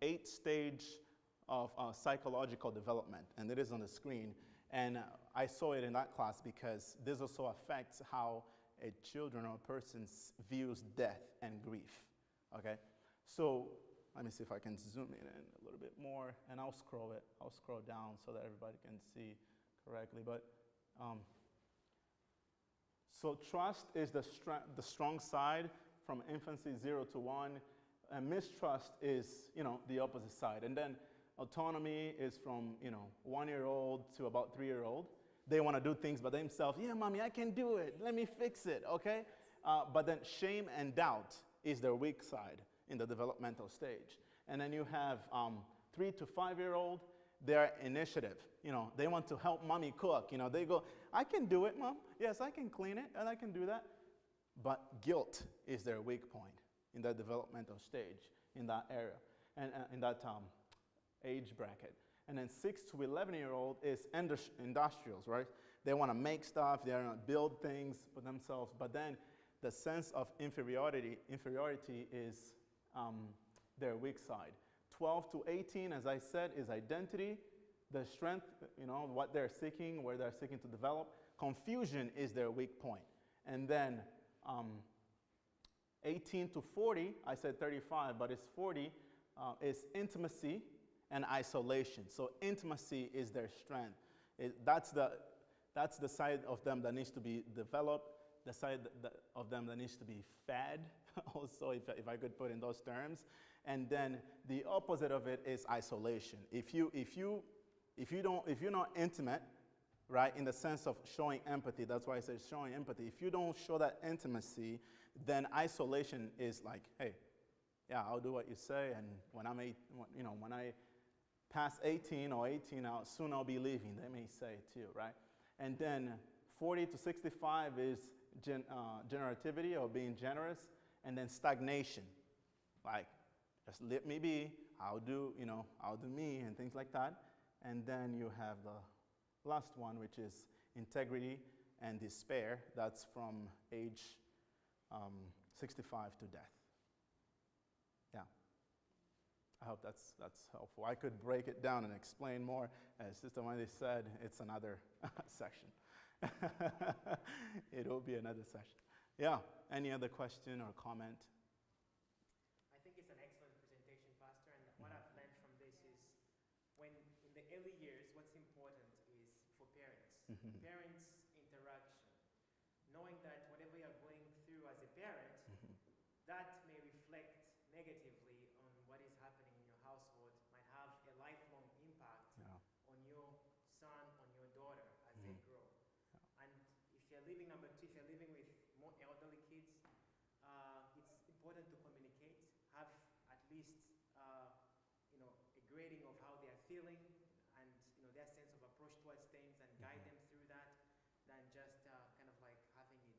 8-stage of psychological development, and it is on the screen. And I saw it in that class because this also affects how a children or a person views death and grief, okay? So let me see if I can zoom in a little bit more, and I'll scroll down so that everybody can see correctly. But so trust is the strong side from infancy 0 to 1, and mistrust is, you know, the opposite side. And then autonomy is from, you know, 1-year-old to about 3-year-old. They want to do things by themselves. Yeah, mommy, I can do it. Let me fix it, okay? But then shame and doubt is their weak side in the developmental stage. And then you have 3 to 5-year-old, their initiative. You know, they want to help mommy cook. You know, they go, I can do it, mom. Yes, I can clean it, and I can do that. But guilt is their weak point in that developmental stage, in that area, and in that age bracket. And then 6 to 11-year-old is industrials, right? They want to make stuff, they want to build things for themselves, but then the sense of inferiority is their weak side. 12 to 18, as I said, is identity, the strength, you know, what they're seeking, where they're seeking to develop. Confusion is their weak point. And then 18 to 40, I said 35, but it's 40, is intimacy and isolation. So intimacy is their strength. That's the side of them that needs to be developed, the side of them that needs to be fed, also, if I could put in those terms. And then the opposite of it is isolation. If you're not intimate, right, in the sense of showing empathy, that's why I say showing empathy. If you don't show that intimacy, then isolation is like, hey, yeah, I'll do what you say, and when I pass 18 or 18 out, soon I'll be leaving, they may say too, right? And then 40 to 65 is generativity, or being generous, and then stagnation, like, just let me be, I'll do me, and things like that. And then you have the last one, which is integrity and despair. That's from age 65 to death. Yeah. I hope that's helpful. I could break it down and explain more. As Sister Wendy said, it's another session. It will be another session. Yeah. Any other question or comment? I think it's an excellent presentation, Pastor, and what I've learned from this is when in the early years, what's important is for parents. Parents' interaction. Knowing that whatever you're going through as a parent, that may reflect negatively on what is happening in your household, might have a lifelong impact on your son, on your daughter as they grow. And if you're living, number two, if you're living with more elderly kids, it's important to communicate, have at least a grading of how they are feeling, and their sense of approach towards things, and guide them through that, than just kind of like having it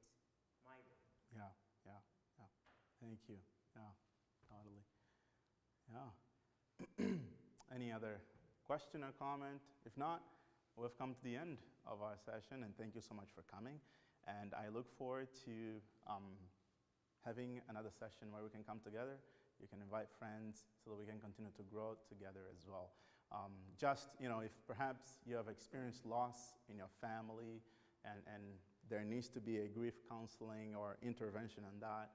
my way. Yeah. Thank you. Yeah, totally. Yeah. Any other question or comment? If not, we've come to the end of our session, and thank you so much for coming. And I look forward to having another session where we can come together. You can invite friends so that we can continue to grow together as well. If perhaps you have experienced loss in your family, and there needs to be a grief counseling or intervention on that,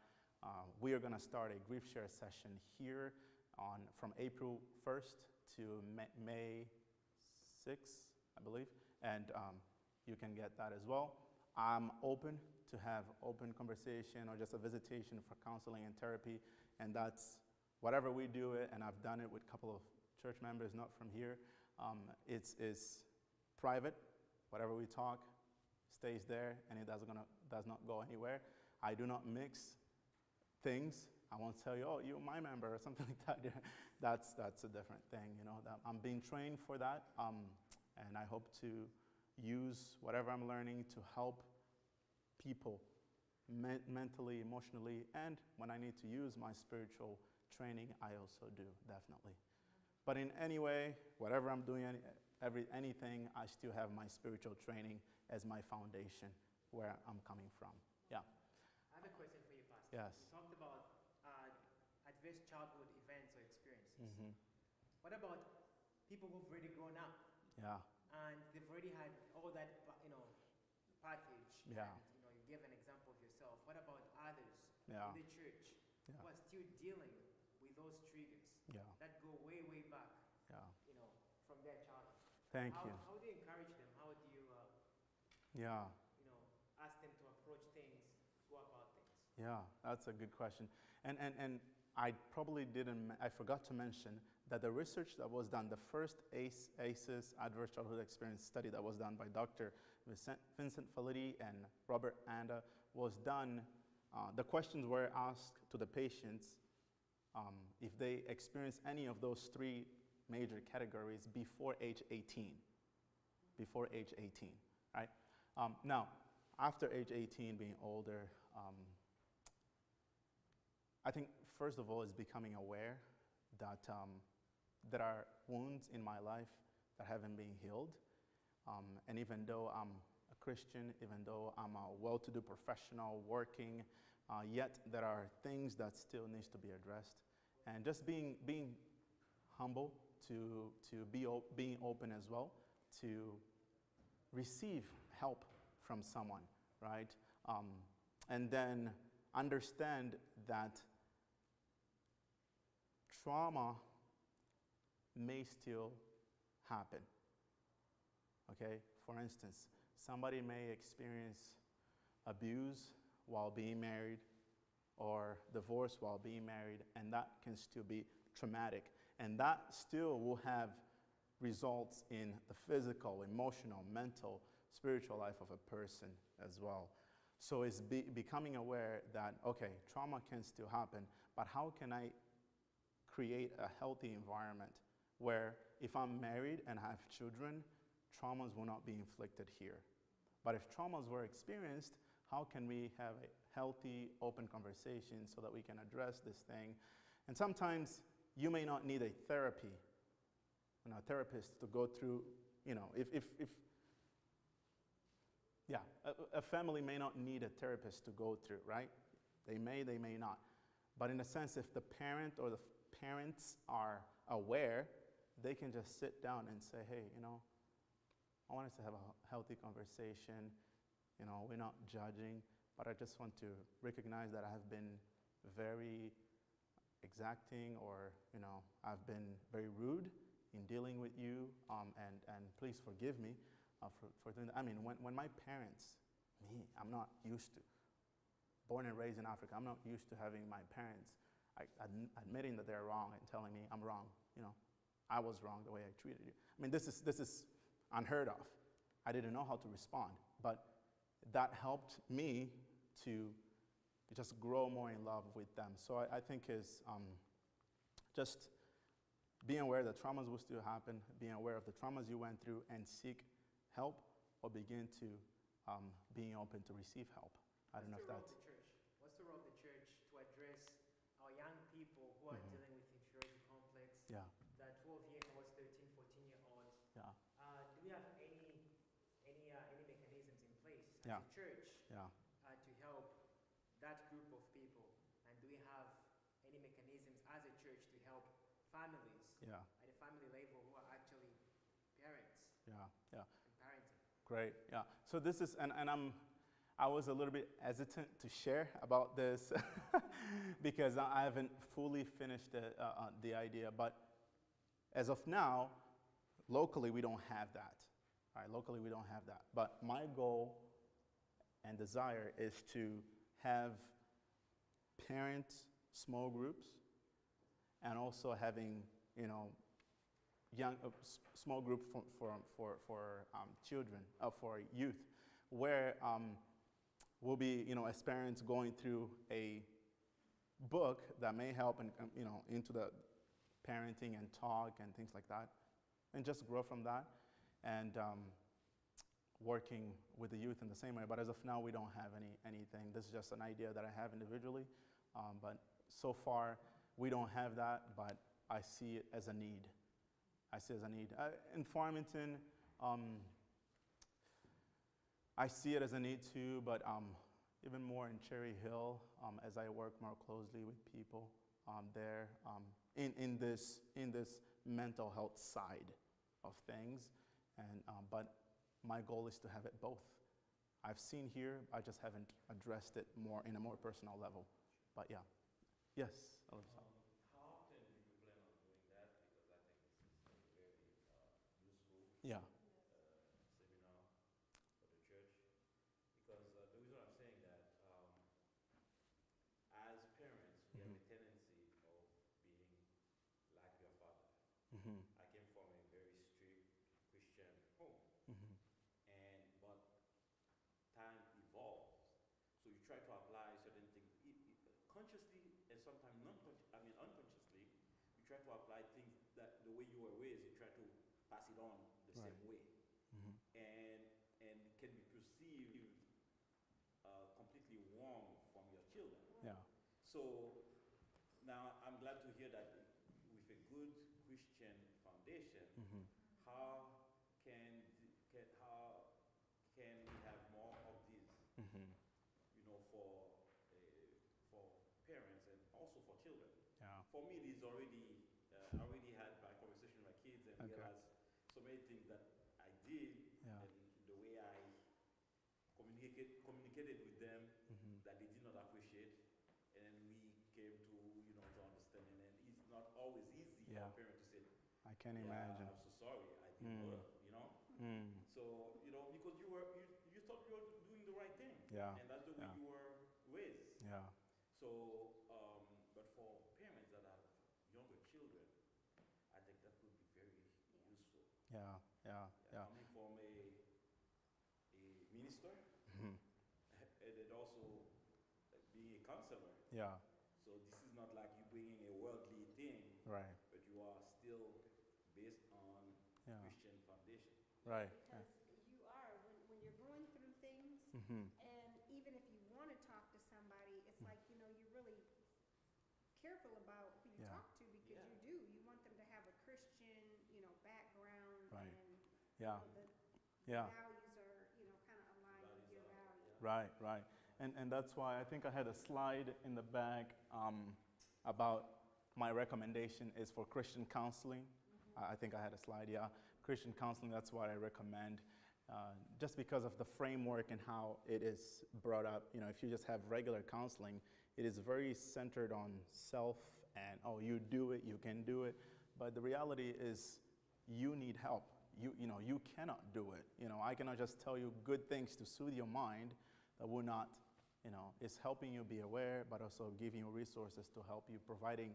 we are going to start a grief share session here from April 1st to May 6th, I believe, and you can get that as well. I'm open to have open conversation or just a visitation for counseling and therapy, and that's whatever we do it, and I've done it with a couple of church members, not from here. It's private. Whatever we talk stays there, and it does not go anywhere. I do not mix things. I won't tell you, oh, you're my member or something like that. That's a different thing, I'm being trained for that, and I hope to use whatever I'm learning to help people mentally, emotionally, and when I need to use my spiritual training, I also do, definitely. But in any way, whatever I'm doing, anything, I still have my spiritual training as my foundation, where I'm coming from. Yeah. I have a question for you, Pastor. Yes. You talked about adverse childhood events or experiences. What about people who've already grown up? Yeah. And they've already had all that, package. Yeah. And, you gave an example of yourself. What about others in the church who are still dealing with those triggers that go way, way back, from their childhood? Thank you. How do you encourage them? How do you, ask them to approach things, go about things? Yeah, that's a good question. And I probably I forgot to mention that the research that was done, the first ACEs, Adverse Childhood Experience study that was done by Dr. Vincent Felitti and Robert Anda, was done, the questions were asked to the patients if they experienced any of those three major categories before age 18. Before age 18, right? Now, after age 18, being older, I think, first of all, is becoming aware that there are wounds in my life that haven't been healed. And even though I'm a Christian, even though I'm a well-to-do professional working, yet there are things that still needs to be addressed. And just being humble to being open as well, to receive help from someone, right? And then understand that trauma may still happen. Okay? For instance, somebody may experience abuse while being married or divorce while being married, and that can still be traumatic. And that still will have results in the physical, emotional, mental, spiritual life of a person as well. So it's becoming aware that, okay, trauma can still happen, but how can I create a healthy environment where if I'm married and have children, traumas will not be inflicted here. But if traumas were experienced, how can we have a healthy, open conversation so that we can address this thing? And sometimes you may not need a therapy, a therapist to go through, a family may not need a therapist to go through, right? They may not. But in a sense, if the parent or the parents are aware, they can just sit down and say, hey, I want us to have a healthy conversation. We're not judging, but I just want to recognize that I have been very exacting, or, I've been very rude in dealing with you, and please forgive me for doing that. I mean, when my parents, I'm not used to, born and raised in Africa, I'm not used to having my parents admitting that they're wrong and telling me I'm wrong. I was wrong the way I treated you. I mean, this is unheard of. I didn't know how to respond, but that helped me to just grow more in love with them. So I think is just being aware that traumas will still happen, being aware of the traumas you went through, and seek help, or begin to being open to receive help. I don't know if that's... What's the role of the church to address our young people who are dealing with inferiority complex? Yeah. The 12-year-olds, 13, 14-year-olds. Yeah. Do we have any mechanisms in place as Yeah. a church Yeah. To help that group of people? And do we have any mechanisms as a church to help families Yeah. at a family level who are actually parents Yeah. Yeah. and parenting? Great. Yeah. So this is, and I was a little bit hesitant to share about this because I haven't fully finished the idea. But as of now, locally we don't have that. All right, locally we don't have that. But my goal and desire is to have parent small groups, and also having young small group for children, for youth, where we'll be as parents going through a book that may help into the parenting and talk and things like that, and just grow from that, and working with the youth in the same way. But as of now, we don't have anything. This is just an idea that I have individually, but so far we don't have that, but I see it as a need. I see it as a need. In Farmington, I see it as a need too, but even more in Cherry Hill, as I work more closely with people there in this mental health side of things, and but my goal is to have it both. I've seen here, I just haven't addressed it more in a more personal level. But yeah, yes. How often do you plan on doing that? Because I think this is a very useful Yeah. seminar for the church. Because the reason I'm saying that, as parents, we have a tendency of being like your father. Mm-hmm. I came from a very strict Christian home, Mm-hmm. but time evolves. So you try to apply certain things consciously, and sometimes unconsciously. You try to apply things that the way you were raised, you try to pass it on the Right. same way, Mm-hmm. and can be perceived completely wrong from your children. Yeah. So now I'm glad to hear that with a good Christian foundation, Mm-hmm. how can we have more of these, Mm-hmm. for parents and also for children? Yeah. For me, it is already, I already had my conversation with my kids and Okay. realized so many things that I did, Yeah. and the way I communicated with them Mm-hmm. that they did not appreciate. Yeah. for a parent to say, I can't yeah, imagine. I'm so sorry, I didn't work, you know? Mm. So, you know, because you thought you were doing the right thing. Yeah. And that's the way Yeah. you were raised. Yeah. So, but for parents that have younger children, I think that would be very useful. Yeah. Yeah. Yeah. Coming from a minister, Mhm. and then also being a counselor. Yeah. So this is not like you bringing a worldly thing, Right. but you are still based on Yeah. Christian foundation. Right. Because you are, when you're going through things, Mm-hmm. and even if you want to talk to somebody, it's like, you know, you're really careful about who you Yeah. talk to because Yeah. you do. You want them to have a Christian, you know, background Right. and Yeah. you know, the Yeah. values are, you know, kind of aligned with your values. Right. Right. And that's why I think I had a slide in the back about my recommendation is for Christian counseling. I think I had a slide. Yeah. Christian counseling. That's what I recommend. Just because of the framework and how it is brought up. You know, if you just have regular counseling, it is very centered on self and, oh, you do it, you can do it. But the reality is you need help. You know, you cannot do it. You know, I cannot just tell you good things to soothe your mind that will not, you know, is helping you be aware, but also giving you resources to help you, providing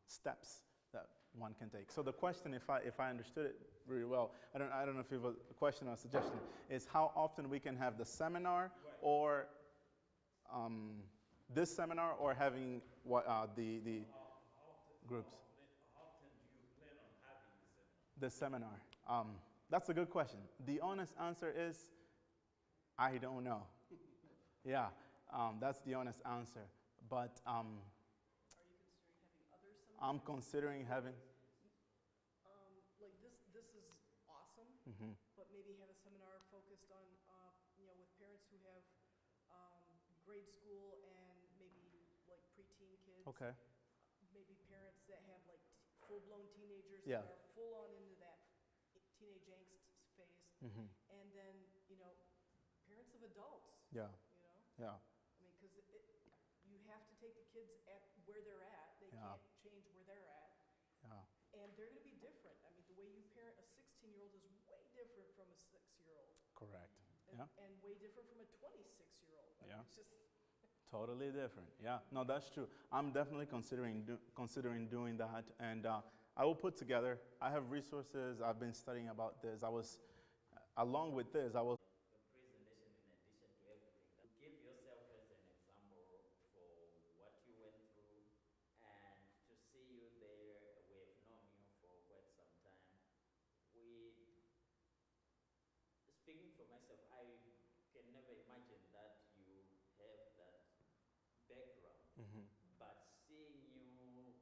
steps that one can take. So the question, if I understood it really well, I don't know if you have a question or a suggestion, is how often we can have the seminar or this seminar or having what the groups. How often do you plan on having The the seminar? seminar. That's a good question. The honest answer is, I don't know. Yeah, that's the honest answer. But Are you considering having other seminars? I'm considering having. Like this is awesome, Mhm. but maybe have a seminar focused on, you know, with parents who have grade school and maybe like preteen kids. Okay. Maybe parents that have like full-blown teenagers Yeah. that are full on into that teenage angst phase. Mhm. And then, you know, parents of adults, Yeah. you know? Yeah. I mean, because you have to take the kids at where they're at. They Yeah. can't change where they're at. Yeah. And they're going to be different. I mean, the way you parent a 16-year-old is way different from a 6-year-old. Correct. And, Yeah. and way different from a 26-year-old. I mean, Yeah. it's just, Totally different. Yeah. No, that's true. I'm definitely considering doing that, and I will put together. I have resources. I've been studying about this. Along with this, I was. The presentation, in addition to everything, that give yourself as an example for what you went through, and to see you there, we have known you for quite some time. Speaking for myself, I can never imagine that you have that background. Mhm. But seeing you and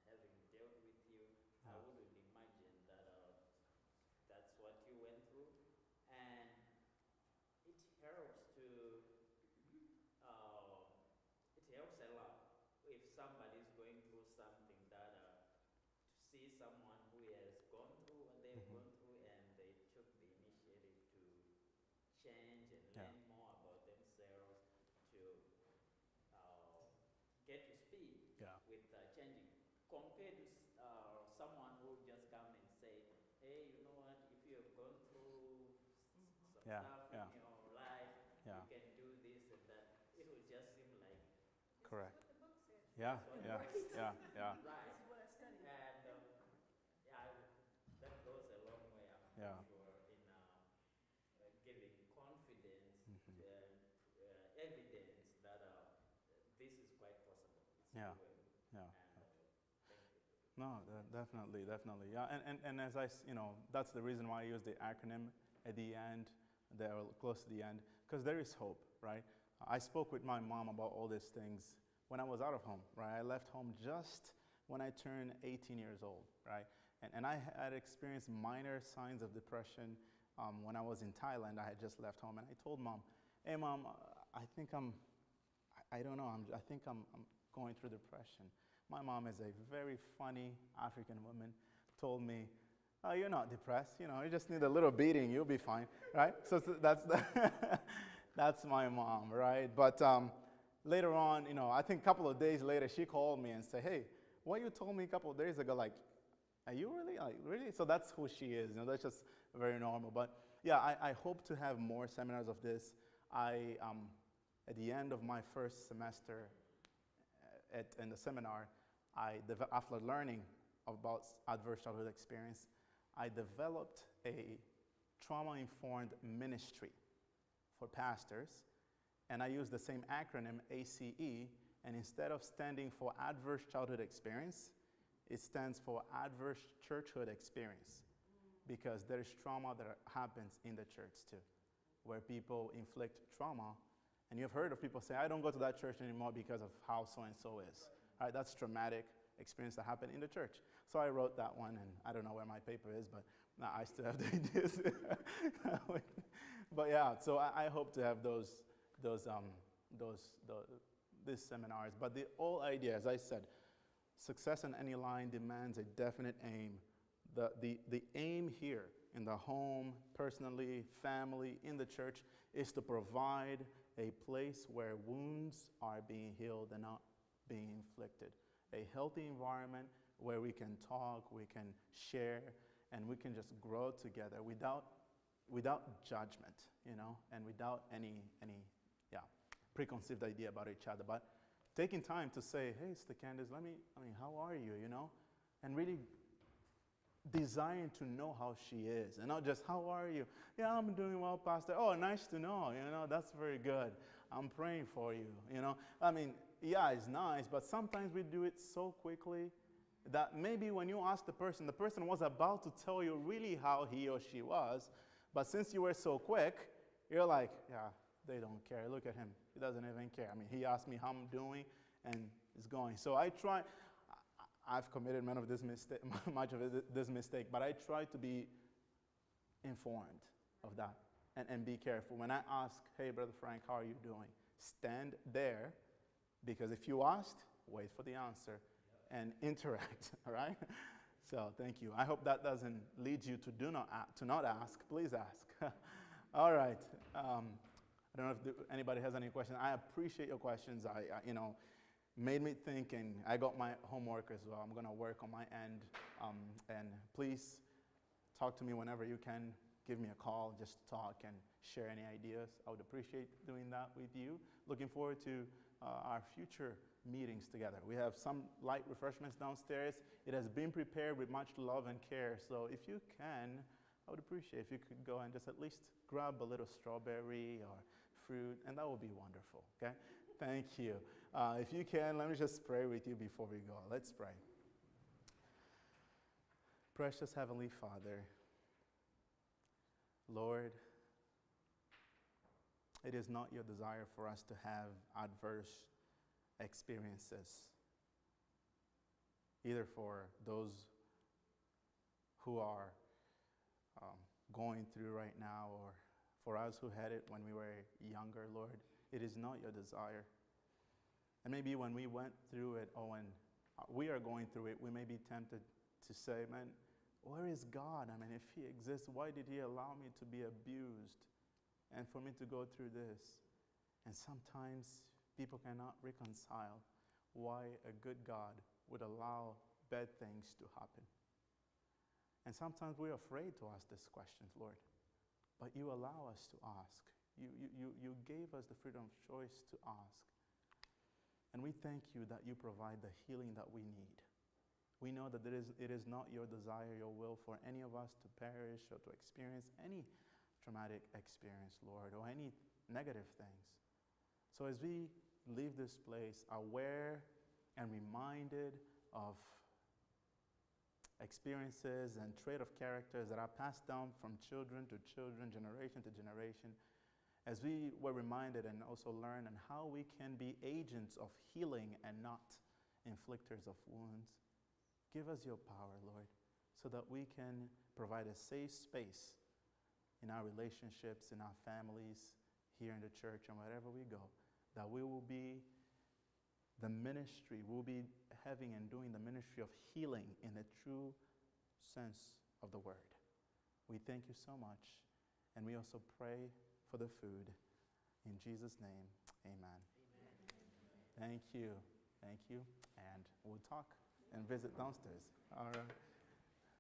having dealt with you, I Yeah. wouldn't imagine that that's what you went through. And it helps it helps a lot if somebody's going through something that to see someone who has gone through what they've Mhm. gone through and they took the initiative to change and Yeah. learn more about themselves, to get to speed Yeah. with changing, compared to someone who just come and say, hey, you know what, if you have gone through some Yeah, stuff yeah. in your life, Yeah. you can do this and that, it will just seem like Correct. That's what the book said. Yeah. what Yeah. it is. Yeah. Yeah. right. this is what I studied. And that goes a long way, I'm Yeah. sure, in giving confidence Mhm. and evidence that this is quite possible. It's Yeah. doable. Yeah. And thank you. No, definitely. Yeah, and as that's the reason why I use the acronym at the end, there close to the end, because there is hope, right? I spoke with my mom about all these things when I was out of home, right? I left home just when I turned 18 years old, right? And I had experienced minor signs of depression when I was in Thailand. I had just left home, and I told Mom, hey, Mom, I think I don't know, I think I'm going through depression. My mom is a very funny African woman, told me, oh, you're not depressed, you just need a little beating, you'll be fine, right? So that's that's my mom, right? But later on, I think a couple of days later, she called me and said, hey, what you told me a couple of days ago, like, are you really? Like, really? So that's who she is. That's just very normal. But yeah, I hope to have more seminars of this. At the end of my first semester in the seminar, after learning about adverse childhood experience, I developed a trauma-informed ministry for pastors, and I used the same acronym, ACE, and instead of standing for adverse childhood experience, it stands for adverse churchhood experience, because there is trauma that happens in the church too, where people inflict trauma. And you've heard of people say, I don't go to that church anymore because of how so-and-so is. All right, that's traumatic experience that happened in the church. So I wrote that one, and I don't know where my paper is, but I still have the ideas. But yeah, so I hope to have these seminars. But the whole idea, as I said, success in any line demands a definite aim. The aim here in the home, personally, family, in the church, is to provide a place where wounds are being healed and not being inflicted. A healthy environment where we can talk, we can share, and we can just grow together without judgment, and without any preconceived idea about each other. But taking time to say, hey, Sister Candace, how are you, And really desiring to know how she is, and not just, how are you? Yeah, I'm doing well, Pastor. Oh, nice to know, that's very good. I'm praying for you, Yeah, it's nice, but sometimes we do it so quickly that maybe when you ask the person was about to tell you really how he or she was, but since you were so quick, you're like, yeah, they don't care. Look at him. He doesn't even care. He asked me how I'm doing, and it's going. So I've committed much of this mistake, but I try to be informed of that and be careful. When I ask, hey, Brother Frank, how are you doing? Stand there, because if you asked, wait for the answer and interact, all right? So thank you. I hope that doesn't lead you to not ask. Please ask. All right. I don't know if anybody has any questions. I appreciate your questions. Made me think, and I got my homework as well. I'm going to work on my end. And please talk to me whenever you can. Give me a call, just talk and share any ideas. I would appreciate doing that with you. Looking forward to our future meetings together. We have some light refreshments downstairs. It has been prepared with much love and care. So if you can, I would appreciate if you could go and just at least grab a little strawberry or fruit, and that would be wonderful, okay? Thank you. If you can, let me just pray with you before we go. Let's pray. Precious Heavenly Father, Lord, it is not your desire for us to have adverse experiences, either for those who are going through right now, or for us who had it when we were younger, Lord. It is not your desire. And maybe when we went through it, or when we are going through it, we may be tempted to say, man, where is God? If he exists, why did he allow me to be abused and for me to go through this? And sometimes people cannot reconcile why a good God would allow bad things to happen. And sometimes we're afraid to ask these questions, Lord, but you allow us to ask. You gave us the freedom of choice to ask. And we thank you that you provide the healing that we need. We know that it is not your desire, your will for any of us to perish or to experience any traumatic experience, Lord, or any negative things. So as we leave this place aware and reminded of experiences and trait of characters that are passed down from children to children, generation to generation, as we were reminded and also learn on how we can be agents of healing and not inflictors of wounds, give us your power, Lord, so that we can provide a safe space in our relationships, in our families, here in the church and wherever we go, that we will be the ministry, we'll be having and doing the ministry of healing in the true sense of the word. We thank you so much, and we also pray for the food. In Jesus' name, amen. Thank you, and we'll talk. and visit downstairs. All right.